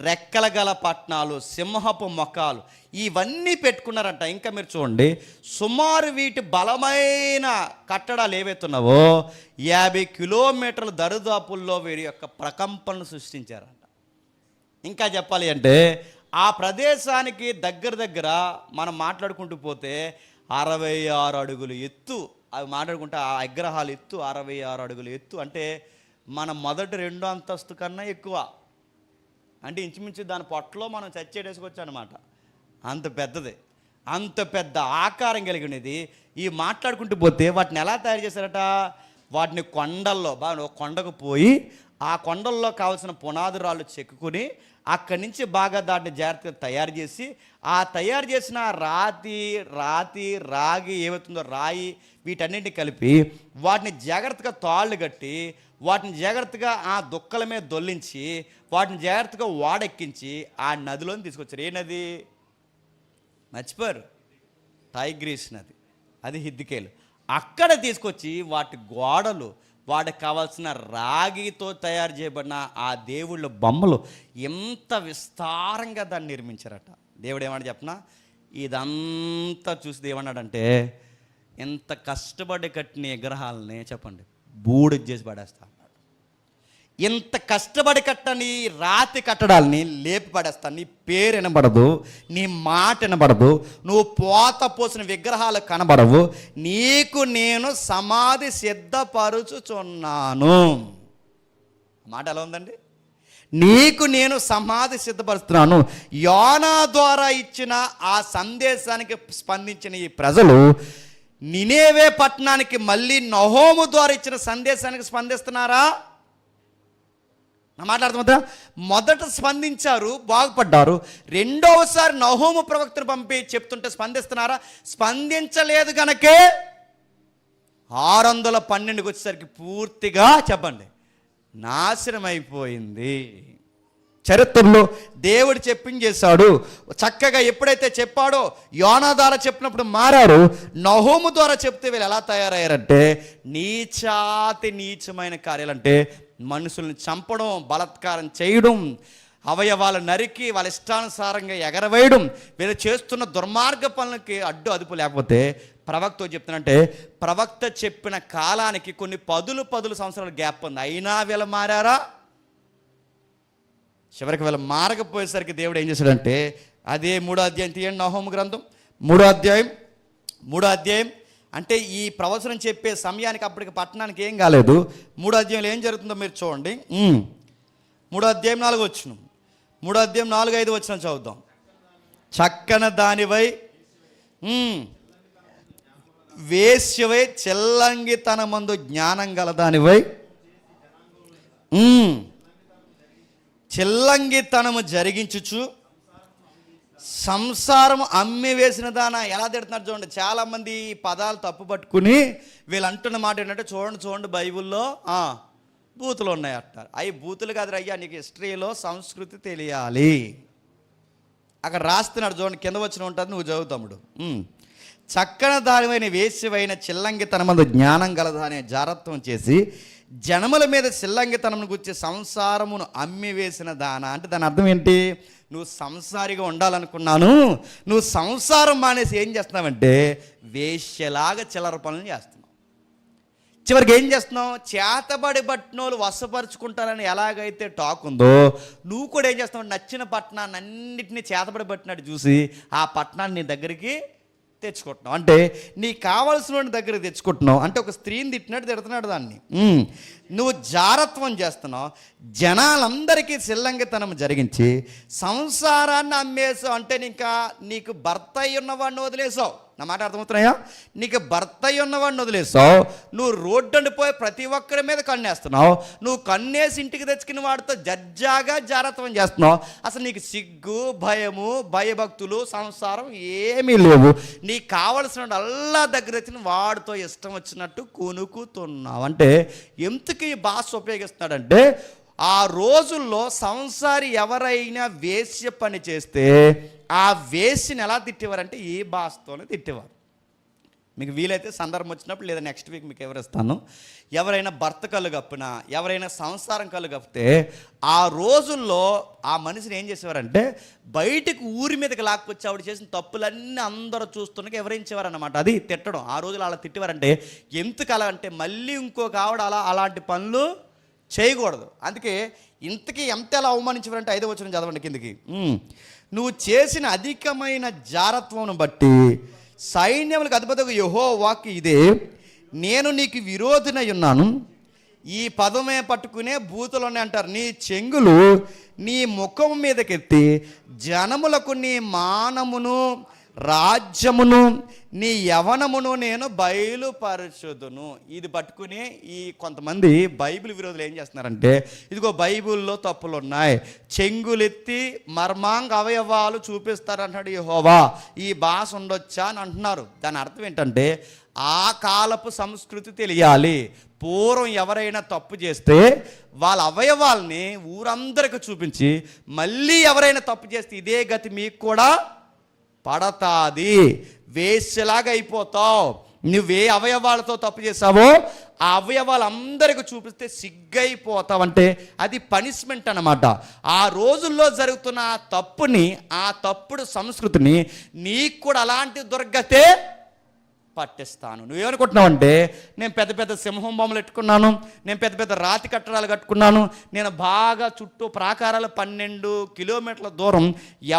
రెక్కల గల పట్నాలు, సింహపు మొఖాలు ఇవన్నీ పెట్టుకున్నారంట. ఇంకా మీరు చూడండి, సుమారు వీటి బలమైన కట్టడాలు ఏవైతున్నావో 50 కిలోమీటర్ల దరిదాపుల్లో వీరి యొక్క ప్రకంపనలు సృష్టించారంట. ఇంకా చెప్పాలి అంటే ఆ ప్రదేశానికి దగ్గర మనం మాట్లాడుకుంటూ పోతే 66 అడుగులు ఎత్తు. అవి మాట్లాడుకుంటే ఆ విగ్రహాలు ఎత్తు 66 అడుగులు ఎత్తు. అంటే మన మొదటి 2వ అంతస్తు కన్నా ఎక్కువ. అంటే ఇంచుమించు దాని పొట్టలో మనం చచ్చేటేసుకొచ్చు అనమాట. అంత పెద్దది, అంత పెద్ద ఆకారం కలిగినది. ఈ మాట్లాడుకుంటూ పోతే వాటిని ఎలా తయారు చేశారట? వాటిని కొండల్లో, బాగా కొండకు పోయి ఆ కొండల్లో కావాల్సిన పునాది రాళ్ళు చెక్కుని అక్కడి నుంచి బాగా దాన్ని జాగ్రత్తగా తయారు చేసి, ఆ తయారు చేసిన రాగి ఏమవుతుందో రాయి వీటన్నింటినీ కలిపి వాటిని జాగ్రత్తగా తాళ్ళు కట్టి వాటిని జాగ్రత్తగా ఆ దుక్కల మీద దొల్లించి వాటిని జాగ్రత్తగా వాడెక్కించి ఆ నదిలోని తీసుకొచ్చారు. ఏ నది? మర్చిపోయారు, టైగ్రీస్ నది. అది హిద్దికేలు. అక్కడ తీసుకొచ్చి వాటి గోడలు, వాటికి కావాల్సిన రాగితో తయారు చేయబడిన ఆ దేవుళ్ళ బొమ్మలు ఎంత విస్తారంగా దాన్ని నిర్మించారట. దేవుడు ఏమన్నా చెప్పనా, ఇదంతా చూసి ఏమన్నాడంటే, ఎంత కష్టపడి కట్టిన విగ్రహాలని చెప్పండి బూడిద చేసి పడేస్తా అన్నాడు. ఇంత కష్టపడి కట్టని రాతి కట్టడాలని లేపి పడేస్తాను. నీ పేరు వినబడదు, నీ మాట వినబడదు, నువ్వు పోత పోసిన విగ్రహాలు కనబడవు. నీకు నేను సమాధి సిద్ధపరుచుచున్నాను. మాట ఎలా ఉందండి? నీకు నేను సమాధి సిద్ధపరుస్తున్నాను. యోనా ద్వారా ఇచ్చిన ఆ సందేశానికి స్పందించిన ఈ ప్రజలు నినేవే పట్టణానికి మళ్ళీ నహోము ద్వారా ఇచ్చిన సందేశానికి స్పందిస్తున్నారా? నా మాట్లాడుతుందా? మొదట స్పందించారు, బాగుపడ్డారు. రెండవసారి నహోము ప్రవక్తను పంపి చెప్తుంటే స్పందిస్తున్నారా? స్పందించలేదు కనుకే 612కి వచ్చేసరికి పూర్తిగా చెప్పండి నాశనం అయిపోయింది. చరిత్రలో దేవుడు చెప్పించేశాడు. చక్కగా ఎప్పుడైతే చెప్పాడో, యోనా ద్వారా చెప్పినప్పుడు మారారు. నహోము ద్వారా చెప్తే వీళ్ళు ఎలా తయారయ్యారంటే నీచమైన కార్యాలంటే మనుషుల్ని చంపడం, బలాత్కారం చేయడం, అవయవాలు నరికి వాళ్ళ ఇష్టానుసారంగా ఎగరవేయడం, వీళ్ళు చేస్తున్న దుర్మార్గ పనులకి అడ్డు అదుపు లేకపోతే ప్రవక్త చెప్తున్నంటే, ప్రవక్త చెప్పిన కాలానికి కొన్ని పదులు సంవత్సరాల గ్యాప్ ఉంది. అయినా వీళ్ళు మారారా? చివరికి వీళ్ళు మారకపోయేసరికి దేవుడు ఏం చేశాడంటే, అదే 3వ అధ్యాయం తీయండి, నహోము గ్రంథం 3వ అధ్యాయం అంటే ఈ ప్రవచనం చెప్పే సమయానికి అప్పటికి పట్టణానికి ఏం కాలేదు. 3వ అధ్యాయంలో ఏం జరుగుతుందో మీరు చూడండి. 3వ అధ్యాయం 4వ వచనం, 3వ అధ్యాయం 4-5 వచనం చదువుదాం. చక్కన దానివై వేశ్యవై చెల్లంగితనమందు జ్ఞానం గల దానివై చెల్లంగితనము జరిగించుచు సంసారం అమ్మి వేసిన దానా. ఎలా తిడుతున్నారు చూడండి. చాలామంది ఈ పదాలు తప్పు పట్టుకుని వీళ్ళు అంటున్న మాట ఏంటంటే, చూడండి బైబిల్లో బూతులు ఉన్నాయి అంటారు. అవి బూతులు కాదు అయ్యా, నీకు హిస్టరీలో సంస్కృతి తెలియాలి. అక్కడ రాస్తున్నాడు చూడండి, కింద వచ్చిన ఉంటుంది, నువ్వు చదువుతాముడు. చక్కన దానివైన వేశ్యవైన చిల్లంగితనమందు జ్ఞానం గలదా అనే జారత్వం చేసి జనముల మీద చిల్లంగితనం గురించి సంసారమును అమ్మి వేసిన దాన. అంటే దాని అర్థం ఏంటి? నువ్వు సంసారిగా ఉండాలనుకున్నాను, నువ్వు సంసారం మానేసి ఏం చేస్తున్నావంటే వేశ్యలాగా చిల్లర పనులు చేస్తున్నావు. చివరికి ఏం చేస్తున్నావు? చేతబడి పట్టినోళ్ళు వశపరుచుకుంటారని ఎలాగైతే టాక్ ఉందో, నువ్వు కూడా ఏం చేస్తున్నావు? నచ్చిన పట్టణాన్ని అన్నింటినీ చేతబడి పట్టినట్టు చూసి ఆ పట్టణాన్ని నీ దగ్గరికి తెచ్చుకుంటున్నావు. అంటే నీకు కావాల్సిన వాడిని దగ్గర తెచ్చుకుంటున్నావు. అంటే ఒక స్త్రీని తిట్టినట్టు తిడుతున్నాడు దాన్ని. నువ్వు జారత్వం చేస్తున్నావు. జనాలందరికీ సిల్లంగితనం జరిగించి సంసారాన్ని అమ్మేసావు. అంటే ఇంకా నీకు భర్త అయి ఉన్నవాడిని వదిలేసావు. నా మాట అర్థమవుతున్నాయా? నీకు భర్త అయి ఉన్నవాడిని వదిలేసావు. నువ్వు రోడ్డు పోయి ప్రతి ఒక్కరి మీద కన్నేస్తున్నావు. నువ్వు కన్నేసి ఇంటికి తెచ్చుకున్న వాడితో జడ్జాగా జారత్వం చేస్తున్నావు. అసలు నీకు సిగ్గు, భయము, భయభక్తులు, సంసారం ఏమీ లేవు. నీకు కావలసిన అల్లా దగ్గర వచ్చిన వాడితో ఇష్టం వచ్చినట్టు కూనుకుతున్నావు. అంటే ఎందుకు ఈ భాష ఉపయోగిస్తున్నాడంటే, ఆ రోజుల్లో సంసారి ఎవరైనా వేశ్య పని చేస్తే ఆ వేశ్యని ఎలా తిట్టేవారంటే ఈ భాషతోనే తిట్టేవారు. మీకు వీలైతే సందర్భం వచ్చినప్పుడు లేదా నెక్స్ట్ వీక్ మీకు ఎవరిస్తాను. ఎవరైనా భర్త కళ్ళు కప్పినా, ఎవరైనా సంసారం కళ్ళు కప్పితే ఆ రోజుల్లో ఆ మనిషిని ఏం చేసేవారంటే బయటకు ఊరి మీదకి లాక్కొచ్చి ఆవిడ చేసిన తప్పులన్నీ అందరూ చూస్తున్నాక ఎవరించేవారన్నమాట. అది తిట్టడం. ఆ రోజులు అలా తిట్టేవారంటే ఎందుకు అలా అంటే మళ్ళీ ఇంకొక ఆవిడ అలాంటి పనులు చేయకూడదు. అందుకే ఇంతకీ ఎంత ఎలా అవమానించేవారంటే 5వ వచనం చదవండి కిందకి. నువ్వు చేసిన అధికమైన జారత్వం బట్టి సైన్యములకు అధిపతిగా యెహోవాకు ఇదే, నేను నీకు విరోధినై ఉన్నాను. ఈ పదమే పట్టుకునే బూతులోనే అంటారు. నీ చెంగులు నీ ముఖం మీదకెత్తి జనములకు నీ మానమును, రాజ్యమును, నీ యవనమును నేను బయలుపరచుదును. ఇది పట్టుకుని ఈ కొంతమంది బైబిల్ విరోధులు ఏం చేస్తున్నారంటే, ఇదిగో బైబిల్లో తప్పులు ఉన్నాయి, చెంగులెత్తి మర్మాంగ అవయవాలు చూపిస్తారంటాడు యెహోవా, ఈ భాష ఉండొచ్చా అని అంటున్నారు. దాని అర్థం ఏంటంటే ఆ కాలపు సంస్కృతి తెలియాలి. పూర్వం ఎవరైనా తప్పు చేస్తే వాళ్ళ అవయవాల్ని ఊరందరికి చూపించి మళ్ళీ ఎవరైనా తప్పు చేస్తే ఇదే గతి మీకు కూడా పడతాది, వేశ్యలాగా అయిపోతావు. నువ్వే అవయవాలతో తప్పు చేసావో ఆ అవయవాలు అందరికి చూపిస్తే సిగ్గైపోతావు. అంటే అది పనిష్మెంట్ అన్నమాట. ఆ రోజుల్లో జరుగుతున్న ఆ తప్పుని, ఆ తప్పుడు సంస్కృతిని నీకు కూడా అలాంటి దుర్గతే పట్టిస్తాను. నువ్వేమనుకుంటున్నావు అంటే నేను పెద్ద పెద్ద సింహం బొమ్మలు పెట్టుకున్నాను, నేను పెద్ద పెద్ద రాతి కట్టడాలు కట్టుకున్నాను, నేను బాగా చుట్టూ ప్రాకారాలు 12 కిలోమీటర్ల దూరం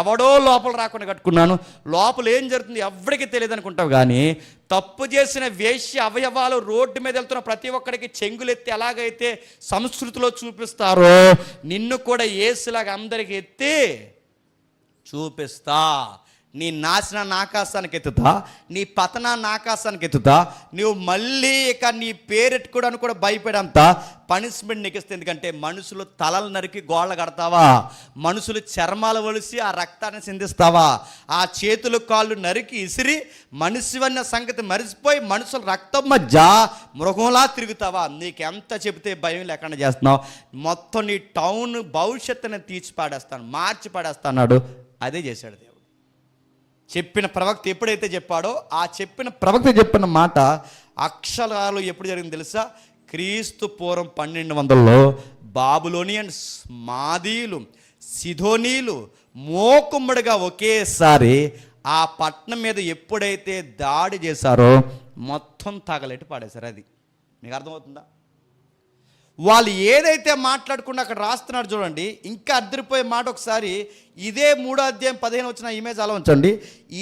ఎవడో లోపల రాకుండా కట్టుకున్నాను, లోపల ఏం జరుగుతుంది ఎవరికి తెలియదు అనుకుంటావు. కానీ తప్పు చేసిన వేశ్య అవయవాలు రోడ్డు మీద వెళ్తున్న ప్రతి ఒక్కడికి చెంగులెత్తి ఎలాగైతే సంస్కృతిలో చూపిస్తారో నిన్ను కూడా యేసులాగా అందరికి ఎత్తి చూపిస్తా. నీ నాశనాన్ని ఆకాశానికి ఎత్తుతా, నీ పతనాన్ని ఆకాశానికి ఎత్తుతా. నువ్వు మళ్ళీ ఇక నీ పేరెట్టుకోవడానికి కూడా భయపడంత పనిష్మెంట్ నీకు ఇస్తుంది. ఎందుకంటే మనుషులు తలలు నరికి గోళ్ళ కడతావా, మనుషులు చర్మాలు ఒలిసి ఆ రక్తాన్ని సిందిస్తావా, ఆ చేతులు కాళ్ళు నరికి ఇసిరి మనిషి అన్న సంగతి మరిచిపోయి మనుషుల రక్తం మధ్య మృగంలా తిరుగుతావా? నీకెంత చెబితే భయం లేకుండా చేస్తున్నావు. మొత్తం నీ టౌన్ భవిష్యత్తుని తీర్చి పాడేస్తాను, మార్చి పాడేస్తాడు. అదే చేశాడు దేవుడు. చెప్పిన ప్రవక్త ఎప్పుడైతే చెప్పాడో ఆ చెప్పిన ప్రవక్త చెప్పిన మాట అక్షరాలు ఎప్పుడు జరిగింది తెలుసా? క్రీస్తు పూర్వం 1200లో బాబులోనియన్స్, మాదీలు, సిదోనీలు మోకుమ్మడిగా ఒకేసారి ఆ పట్టణం మీద ఎప్పుడైతే దాడి చేశారో మొత్తం తగలెట్టి పాడేశారు. అది మీకు అర్థమవుతుందా? వాళ్ళు ఏదైతే మాట్లాడుకుండా అక్కడ రాస్తున్నారు చూడండి. ఇంకా అద్దరిపోయే మాట ఒకసారి ఇదే 3వ అధ్యాయం 15 వచ్చిన ఇమేజ్ అలా ఉంచండి.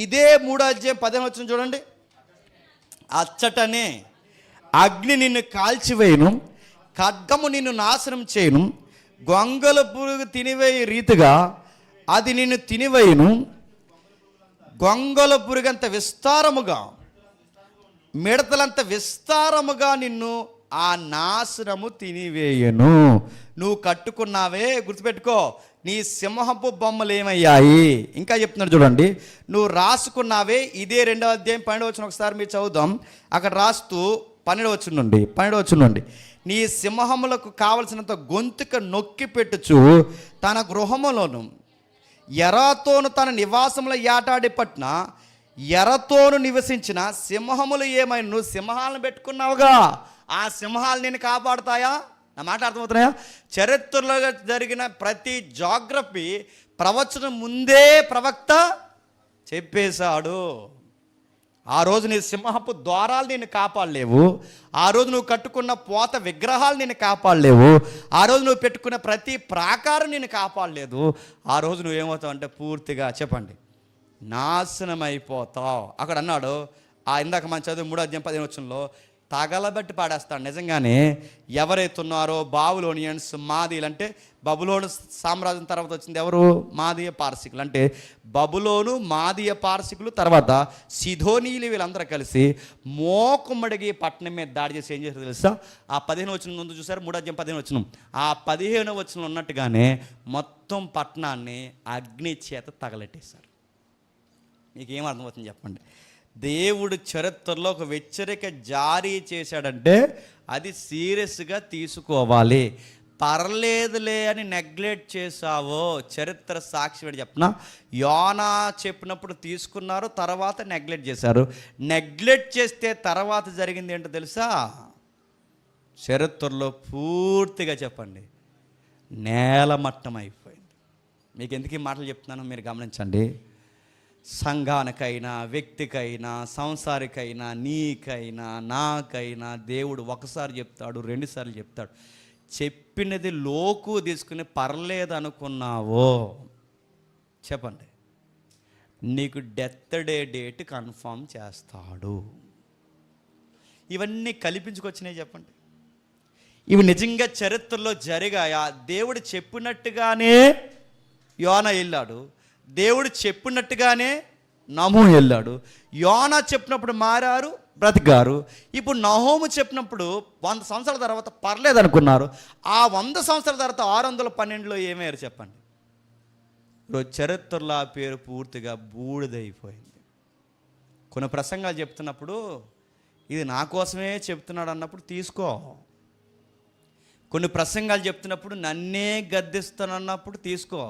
ఇదే 3వ అధ్యాయం 15 వచ్చిన చూడండి. అచ్చటనే అగ్ని నిన్ను కాల్చివేయును, ఖడ్గము నిన్ను నాశనం చేయును, గొంగల పురుగు తినివేయ రీతిగా అది నిన్ను తినివేయును. గొంగల పురుగంత విస్తారముగా, మిడతలంత విస్తారముగా నిన్ను ఆ నాశనము తినివేయను. నువ్వు కట్టుకున్నావే, గుర్తుపెట్టుకో, నీ సింహపు బొమ్మలు ఏమయ్యాయి? ఇంకా చెప్తున్నాడు చూడండి. నువ్వు రాసుకున్నావే, ఇదే 2వ అధ్యాయం 12వ వచనం ఒకసారి మీరు చదువుదాం. అక్కడ రాస్తూ 12వ వచనం నుండి నీ సింహములకు కావలసినంత గొంతుక నొక్కి పెట్టుచు తన గృహములోను ఎరతోను తన నివాసముల ఏటాడి పట్టిన ఎరతోను నివసించిన సింహములు ఏమైనా, నువ్వు సింహాలను పెట్టుకున్నావుగా, ఆ సింహాలు నేను కాపాడుతాయా? నా మాట అర్థమవుతున్నాయా? చరిత్రలో జరిగిన ప్రతి జాగ్రఫీ ప్రవచనం ముందే ప్రవక్త చెప్పేశాడు. ఆ రోజు నీ సింహపు ద్వారాలు నేను కాపాడలేవు, ఆ రోజు నువ్వు కట్టుకున్న పోత విగ్రహాలు నేను కాపాడలేవు, ఆ రోజు నువ్వు పెట్టుకున్న ప్రతి ప్రాకారం నేను కాపాడలేదు. ఆ రోజు నువ్వేమవుతావు అంటే పూర్తిగా చెప్పండి నాశనం అయిపోతావు. అక్కడ అన్నాడు, ఇందాక మనం చదువు 3:15 తగలబెట్టి పాడేస్తాడు. నిజంగానే ఎవరైతే ఉన్నారో బాబులోనియన్స్, మాదీలు అంటే బబులోను సామ్రాజ్యం తర్వాత వచ్చింది ఎవరు? మాదీయ పారసికులు. అంటే బబులోను, మాదీయ పారసికులు, తర్వాత సిధోనీయులు, వీళ్ళందరూ కలిసి మోకుమ్మడిగి పట్టణం మీద దాడి చేసి ఏం చేశారు తెలుసా? ఆ 15 ముందు చూసారు, 3:15 ఆ 15 ఉన్నట్టుగానే మొత్తం పట్టణాన్ని అగ్ని చేత తగలెట్టేశారు. మీకు ఏం అర్థమవుతుంది చెప్పండి? దేవుడు చరిత్రలో ఒక హెచ్చరిక జారీ చేశాడంటే అది సీరియస్గా తీసుకోవాలి. పర్లేదులే అని నెగ్లెక్ట్ చేసావో, చరిత్ర సాక్షి పెట్టి చెప్పిన, యోనా చెప్పినప్పుడు తీసుకున్నారు, తర్వాత నెగ్లెక్ట్ చేశారు. నెగ్లెక్ట్ చేస్తే తర్వాత జరిగింది ఏంటో తెలుసా? చరిత్రలో పూర్తిగా చెప్పండి, నేలమట్టం అయిపోయింది. మీకు ఎందుకు ఈ మాటలు చెప్తున్నాను మీరు గమనించండి. సంఘానికైనా, వ్యక్తికైనా, సంసారికైనా, నీకైనా, నాకైనా దేవుడు ఒకసారి చెప్తాడు, 2 సార్లు చెప్తాడు. చెప్పినది లోకు తీసుకుని పర్లేదు అనుకున్నావో చెప్పండి, నీకు డెత్ డేట్ కన్ఫర్మ్ చేస్తాడు. ఇవన్నీ కల్పించుకొచ్చినాయి చెప్పండి. ఇవి నిజంగా చరిత్రలో జరిగాయా? దేవుడు చెప్పినట్టుగానే యోనా వెళ్ళాడు, దేవుడు చెప్పినట్టుగానే నహోము వెళ్ళాడు. యోనా చెప్పినప్పుడు మారారు, బ్రతికారు. ఇప్పుడు నహోము చెప్పినప్పుడు 100 సంవత్సరాల తర్వాత పర్లేదు అనుకున్నారు. ఆ 100 సంవత్సరాల తర్వాత 612లో ఏమయ్యారు చెప్పండి? ఈరోజు చరిత్రలో ఆ పేరు పూర్తిగా బూడిదైపోయింది. కొన్ని ప్రసంగాలు చెప్తున్నప్పుడు ఇది నా కోసమే చెప్తున్నాడు అన్నప్పుడు తీసుకో. కొన్ని ప్రసంగాలు చెప్తున్నప్పుడు నన్నే గద్దిస్తానన్నప్పుడు తీసుకో.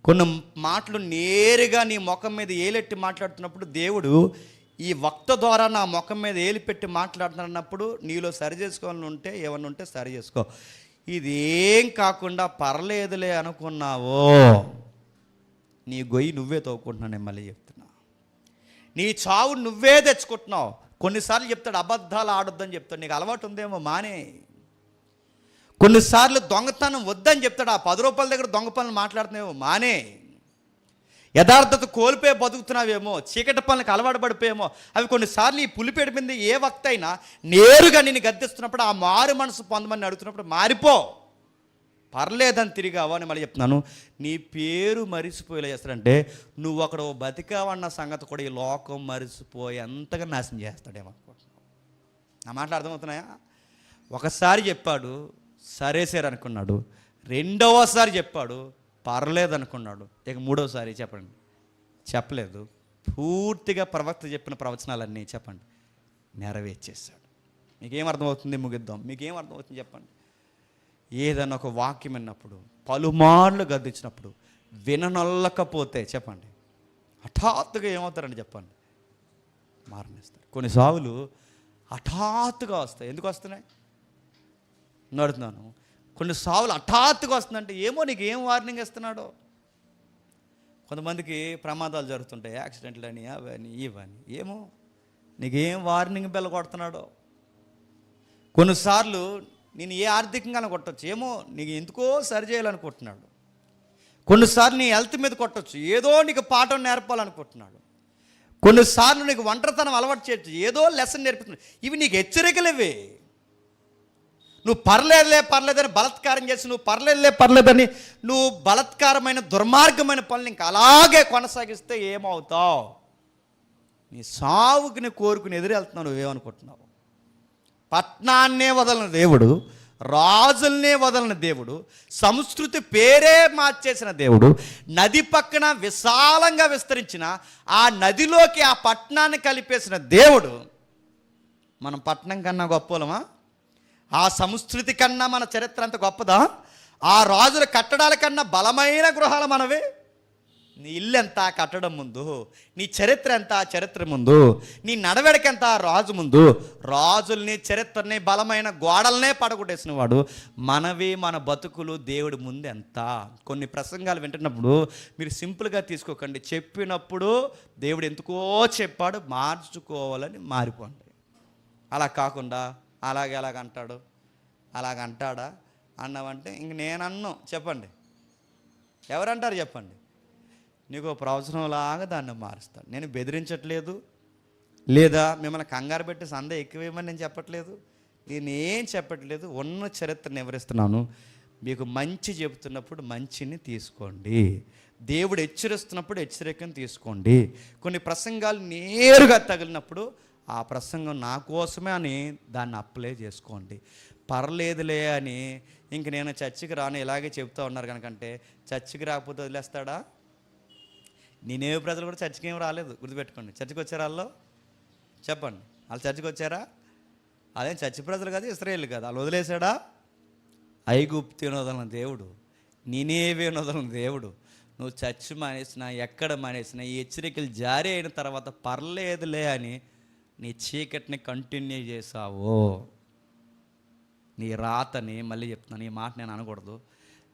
కొన్ని మాటలు నేరుగా నీ ముఖం మీద ఏలెట్టి మాట్లాడుతున్నప్పుడు దేవుడు ఈ వక్త ద్వారా నా ముఖం మీద ఏలి పెట్టి మాట్లాడుతున్నప్పుడు నీలో సరి చేసుకోవాలని ఉంటే, ఏమన్నా ఉంటే సరి చేసుకో. ఇదేం కాకుండా పర్లేదులే అనుకున్నావో నీ గొయ్యి నువ్వే తోకుంటున్నావు. నేను మళ్ళీ చెప్తున్నా, నీ చావు నువ్వే తెచ్చుకుంటున్నావు. కొన్నిసార్లు చెప్తాడు అబద్ధాలు ఆడొద్దని చెప్తాడు, నీకు అలవాటు ఉందేమో మానే. కొన్నిసార్లు దొంగతనం వద్దని చెప్తాడు, ఆ 10 రూపాయల దగ్గర దొంగ పనులు మాట్లాడుతున్నావేమో మానే. యథార్థత కోల్పోయి బతుకుతున్నావేమో, చీకటి పనులకు అలవాటు పడిపోయేమో. అవి కొన్నిసార్లు ఈ పులిపేట మీద ఏ వక్త అయినా నేరుగా నేను గద్దిస్తున్నప్పుడు, ఆ మారు మనసు పొందమని అడుగుతున్నప్పుడు మారిపో. పర్లేదని తిరిగావా అని మళ్ళీ చెప్తున్నాను. నీ పేరు మరిచిపోయేలా చేస్తాడంటే నువ్వు అక్కడ బతికావన్న సంగతి కూడా ఈ లోకం మరిచిపోయి అంతగా నాశనం చేస్తాడేమో అనుకుంటున్నావు. నా మాటలు అర్థమవుతున్నాయా? ఒకసారి చెప్పాడు, సరే సార్ అనుకున్నాడు. 2వసారి చెప్పాడు, పర్లేదు అనుకున్నాడు. ఇక 3వసారి చెప్పండి, చెప్పలేదు. పూర్తిగా ప్రవక్త చెప్పిన ప్రవచనాలన్నీ చెప్పండి నెరవేర్చేశాడు. మీకేం అర్థమవుతుంది? ముగిద్దాం. మీకేం అర్థమవుతుంది చెప్పండి? ఏదైనా ఒక వాక్యం విన్నప్పుడు, పలుమార్లు గద్దించినప్పుడు విననొల్లకపోతే చెప్పండి హఠాత్తుగా ఏమవుతారండి చెప్పండి? మారనేస్తారు. కొన్ని సావులు హఠాత్తుగా వస్తాయి. ఎందుకు వస్తున్నాయి నడుతున్నాను. కొన్ని సావులు హఠాత్తుగా వస్తుందంటే ఏమో నీకు ఏం వార్నింగ్ ఇస్తున్నాడో. కొంతమందికి ప్రమాదాలు జరుగుతుంటాయి, యాక్సిడెంట్లు అని, అవని ఇవని, ఏమో నీకేం వార్నింగ్ బెల్ కొడుతున్నాడో. కొన్నిసార్లు నేను ఏ ఆర్థికంగానే కొట్టచ్చు, ఏమో నీకు ఎందుకో సరి చేయాలనుకుంటున్నాడు. కొన్నిసార్లు నీ హెల్త్ మీద కొట్టచ్చు, ఏదో నీకు పాఠం నేర్పాలనుకుంటున్నాడు. కొన్నిసార్లు నీకు ఒంటరితనం అలవాటు చేయొచ్చు, ఏదో లెసన్ నేర్పుతున్నాడు. ఇవి నీకు హెచ్చరికలేవే. నువ్వు పర్లేదని బలత్కారం చేసి, నువ్వు పర్లేదని నువ్వు బలత్కారమైన దుర్మార్గమైన పనులు ఇంకా అలాగే కొనసాగిస్తే ఏమవుతావు? నీ సావుకి నీ కోరుకుని ఎదురెళ్తున్నావు. నువ్వేమనుకుంటున్నావు? పట్నాన్నే వదలని దేవుడు, రాజుల్నే వదలని దేవుడు, సంస్కృతి పేరే మార్చేసిన దేవుడు, నది పక్కన విశాలంగా విస్తరించిన ఆ నదిలోకి ఆ పట్టణాన్ని కలిపేసిన దేవుడు, మనం పట్టణం కన్నా గొప్పలమా? ఆ సంస్కృతి కన్నా మన చరిత్ర అంత గొప్పదా? ఆ రాజుల కట్టడాల కన్నా బలమైన గృహాలు మనవే. నీ ఇల్లు ఎంత కట్టడం ముందు, నీ చరిత్ర ఎంత ఆ చరిత్ర ముందు, నీ నడవడిక ఎంత ఆ రాజు ముందు. రాజుల్ని, చరిత్రని, బలమైన గోడలనే పడగొట్టేసిన వాడు. మనవి, మన బతుకులు దేవుడి ముందు ఎంత. కొన్ని ప్రసంగాలు వింటున్నప్పుడు మీరు సింపుల్గా తీసుకోకండి. చెప్పినప్పుడు దేవుడు ఎందుకో చెప్పాడు, మార్చుకోవాలని మారిపోండి. అలా కాకుండా అలాగంటాడు, అలాగంటాడా అన్నావంటే ఇంక నేనన్ను చెప్పండి, ఎవరంటారు చెప్పండి? నీకు ఒక ప్రవచనంలాగా దాన్ని మారుస్తాడు. నేను బెదిరించట్లేదు, లేదా మిమ్మల్ని కంగారు పెట్టి సందే ఎక్కువేమని నేను చెప్పట్లేదు, నేనేం చెప్పట్లేదు. ఉన్న చరిత్రను వివరిస్తున్నాను. మీకు మంచి చెబుతున్నప్పుడు మంచిని తీసుకోండి, దేవుడు హెచ్చరిస్తున్నప్పుడు హెచ్చరికను తీసుకోండి. కొన్ని ప్రసంగాలు నేరుగా తగిలినప్పుడు ఆ ప్రసంగం నా కోసమే అని దాన్ని అప్లై చేసుకోండి. పర్లేదులే అని ఇంక నేను చర్చికి రాను ఇలాగే చెప్తా ఉన్నారు కనుకంటే చర్చికి రాకపోతే వదిలేస్తాడా? నేనే ప్రజలు కూడా చర్చికి ఏం రాలేదు, గుర్తుపెట్టుకోండి. చర్చికి వచ్చారా వాళ్ళు? చెప్పండి, వాళ్ళు చర్చికి వచ్చారా? అదేం చర్చి ప్రజలు కాదు, ఇశ్రాయేలు కాదు. వాళ్ళు వదిలేశాడా? ఐగుప్తుని వదలని దేవుడు, నినేవేను వదలని దేవుడు. నువ్వు చర్చి మానేసినా ఎక్కడ మానేసినా ఈ హెచ్చరికలు జారీ అయిన తర్వాత పర్లేదులే అని నీ చీకటిని కంటిన్యూ చేసావు, నీ రాతని, మళ్ళీ చెప్తున్నాను ఈ మాట నేను అనకూడదు,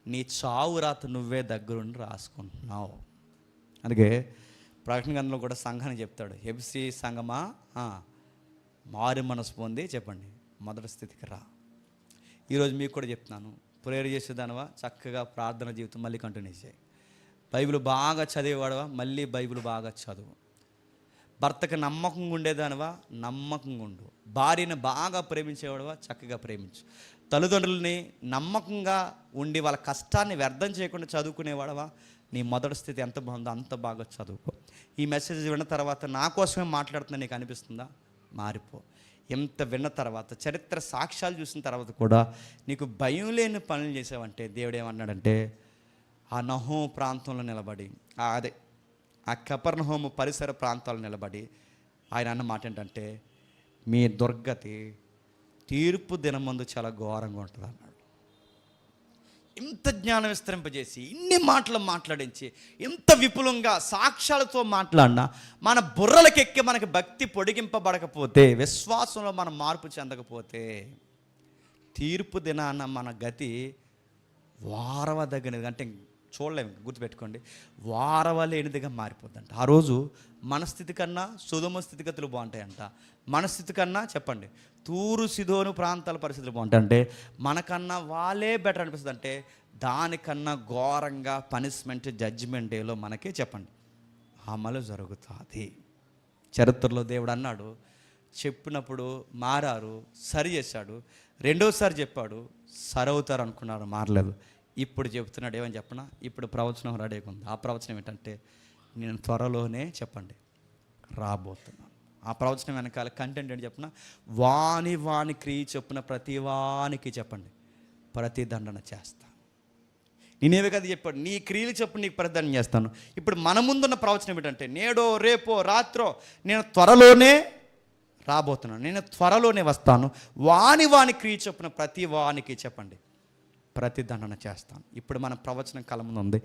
నీ చావు రాత నువ్వే దగ్గరుండి రాసుకుంటున్నావు. అందుకే ప్రకటన గ్రంథంలో కూడా సంఘాన్ని చెప్తాడు, ఎఫెసీ సంఘమా మారు మనసు పొంది చెప్పండి మొదటి స్థితికి రా. ఈరోజు మీకు కూడా చెప్తున్నాను, ప్రేయర్ చేసేదానివా చక్కగా ప్రార్థన జీవితం మళ్ళీ కంటిన్యూ చేయి. బైబిల్ బాగా చదివేవాడవా మళ్ళీ బైబిల్ బాగా చదువు. భర్తకు నమ్మకంగా ఉండేదానివా నమ్మకంగా ఉండు. భార్యను బాగా ప్రేమించేవాడవా చక్కగా ప్రేమించు. తల్లిదండ్రులని నమ్మకంగా ఉండి వాళ్ళ కష్టాన్ని వ్యర్థం చేయకుండా చదువుకునేవాడవా నీ మొదటి స్థితి ఎంత బాగుందో అంత బాగా చదువుకో. ఈ మెసేజ్ విన్న తర్వాత నా కోసమే మాట్లాడుతున్నా నీకు అనిపిస్తుందా? మారిపో. ఎంత విన్న తర్వాత చరిత్ర సాక్ష్యాలు చూసిన తర్వాత కూడా నీకు భయం లేని పనులు చేసావంటే దేవుడు ఏమన్నాడంటే, ఆ నహోము ప్రాంతంలో నిలబడి ఆ కపెర్నహూము పరిసర ప్రాంతాల్లో నిలబడి ఆయన అన్న మాట ఏంటంటే, మీ దుర్గతి తీర్పు దినమందు చాలా ఘోరంగా ఉంటుంది అన్నాడు. ఇంత జ్ఞానం విస్తరింపజేసి ఇన్ని మాటలు మాట్లాడించి ఇంత విపులంగా సాక్ష్యాలతో మాట్లాడినా మన బుర్రలకెక్కి మనకి భక్తి పొడిగింపబడకపోతే, విశ్వాసంలో మనం మార్పు చెందకపోతే తీర్పు దినాన మన గతి వారవదగినది అంటే చూడలేము. గుర్తుపెట్టుకోండి, వారవలేనిదిగా మారిపోద్దంట. ఆ రోజు మన స్థితి కన్నా సుధమ స్థితిగతులు బాగుంటాయంట. మన స్థితి కన్నా చెప్పండి తూరు సిదోను ప్రాంతాల పరిస్థితులు బాగుంటాయి. అంటే మనకన్నా వాళ్ళే బెటర్ అనిపిస్తుంది. అంటే దానికన్నా ఘోరంగా పనిష్మెంట్ జడ్జిమెంట్ డేలో మనకి చెప్పండి అమలు జరుగుతుంది. చరిత్రలో దేవుడు అన్నాడు, చెప్పినప్పుడు మారారు, సరి చేశాడు. రెండోసారి చెప్పాడు, సరవుతారు అనుకున్నారు, మారలేదు. ఇప్పుడు చెప్తున్నాడు ఏమని చెప్పనా, ఇప్పుడు ప్రవచనం రెడీగా ఉంది. ఆ ప్రవచనం ఏంటంటే, నేను త్వరలోనే చెప్పండి రాబోతున్నాను. ఆ ప్రవచనం వెనకాల కంటెంట్ ఏంటి చెప్పిన, వాని క్రియ చొప్పున ప్రతి వానికి చెప్పండి ప్రతిదండన చేస్తాను. నేనేవే కదా చెప్పాడు, నీ క్రియలు చొప్పున నీకు ప్రతిదండన చేస్తాను. ఇప్పుడు మన ముందున్న ప్రవచనం ఏంటంటే, నేడో రేపో రాత్రో నేను త్వరలోనే రాబోతున్నాను, నేను త్వరలోనే వస్తాను, వాని క్రియ చొప్పున ప్రతి వానికి చెప్పండి ప్రతిదండన చేస్తాను. ఇప్పుడు మన ప్రవచనం కల ముందు ఉంది.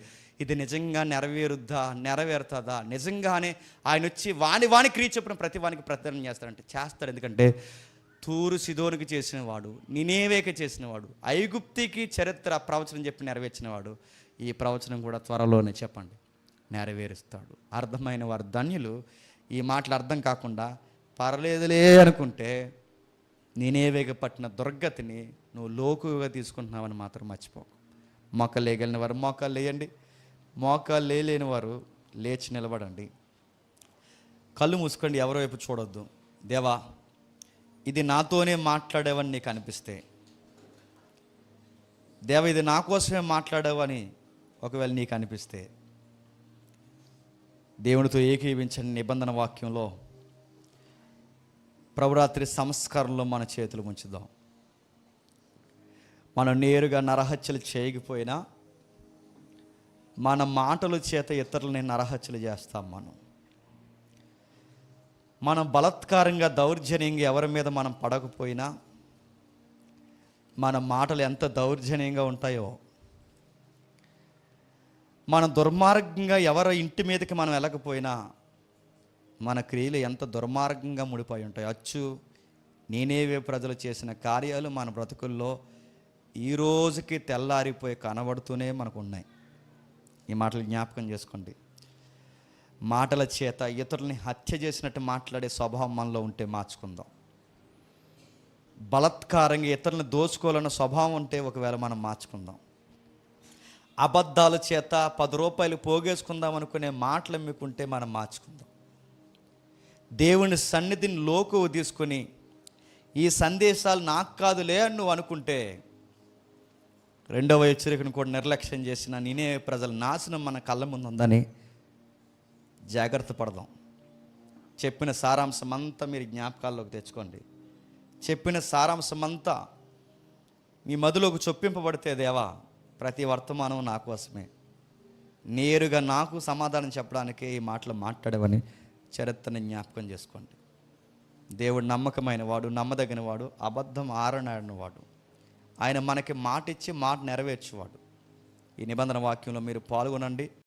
ఇది నిజంగా నెరవేరుతుందా? నిజంగానే ఆయన వచ్చి వాని క్రియ చొప్పున ప్రతి వానికి ప్రతిదండన చేస్తాడంటే చేస్తాడు. ఎందుకంటే తూరు సిదోనుకి చేసినవాడు, నినేవేకి చేసినవాడు, ఐగుప్తికి చరిత్ర ప్రవచనం చెప్పి నెరవేర్చినవాడు ఈ ప్రవచనం కూడా త్వరలోనే చెప్పండి నెరవేరుస్తాడు. అర్థమైన వారు ధన్యులు. ఈ మాటలు అర్థం కాకుండా పర్లేదులే అనుకుంటే నినేవేకి పట్టిన దుర్గతిని నువ్వు లోకుగా తీసుకుంటున్నావని మాత్రం మర్చిపోకు. మోకాలు లేగలిగిన వారు మోకాలు లేయండి, మోకాలు లేని వారు లేచి నిలబడండి. కళ్ళు మూసుకోండి, ఎవరి వైపు చూడొద్దు. దేవా, ఇది నాతోనే మాట్లాడేవని నీకు అనిపిస్తే, దేవా ఇది నా కోసమే మాట్లాడేవని ఒకవేళ నీకు అనిపిస్తే, దేవునితో ఏకీవించని నిబంధన వాక్యంలో ప్రభురాత్రి సంస్కారంలో మన చేతులు ఉంచుదాం. మనం నేరుగా నరహత్యలు చేయకపోయినా మన మాటల చేత ఇతరులని నరహత్యలు చేస్తాం. మనం బలాత్కారంగా దౌర్జన్యంగా ఎవరి మీద మనం పడకపోయినా మన మాటలు ఎంత దౌర్జన్యంగా ఉంటాయో, మనం దుర్మార్గంగా ఎవరి ఇంటి మీదకి మనం వెళ్ళకపోయినా మన క్రియలు ఎంత దుర్మార్గంగా ముడిపోయి ఉంటాయి. అచ్చు నేనేవే ప్రజలు చేసిన కార్యాలు మన బ్రతుకుల్లో ఈ రోజుకి తెల్లారిపోయి కనబడుతూనే మనకు ఉన్నాయి. ఈ మాటలు జ్ఞాపకం చేసుకోండి. మాటల చేత ఇతరులని హత్య చేసినట్టు మాట్లాడే స్వభావం మనలో ఉంటే మార్చుకుందాం. బలాత్కారంగా ఇతరులను దోచుకోవాలన్న స్వభావం ఉంటే ఒకవేళ మనం మార్చుకుందాం. అబద్ధాల చేత 10 రూపాయలు పోగేసుకుందాం అనుకునే మాటలు మీకుంటే మనం మార్చుకుందాం. దేవుని సన్నిధిని లోకువ తీసుకొని ఈ సందేశాలు నాకు కాదులే అని నువ్వు అనుకుంటే, రెండవ హెచ్చరికను కూడా నిర్లక్ష్యం చేసిన నేనే ప్రజల నాశనం మన కళ్ళ ముందు ఉందని జాగ్రత్త పడదాం. చెప్పిన సారాంశం అంతా మీరు జ్ఞాపకాల్లోకి తెచ్చుకోండి. చెప్పిన సారాంశం అంతా మీ మదిలోకి చొప్పింపబడితే, దేవా ప్రతి వర్తమానం నా కోసమే, నేరుగా నాకు సమాధానం చెప్పడానికే ఈ మాటలు మాట్లాడవని చరిత్రని జ్ఞాపకం చేసుకోండి. దేవుడు నమ్మకమైన వాడు, నమ్మదగిన వాడు, అబద్ధం ఆరనాడిన వాడు. ఆయన మనకి మాట ఇచ్చి మాట నెరవేర్చేవాడు. ఈ నిబంధన వాక్యంలో మీరు పాల్గొనండి.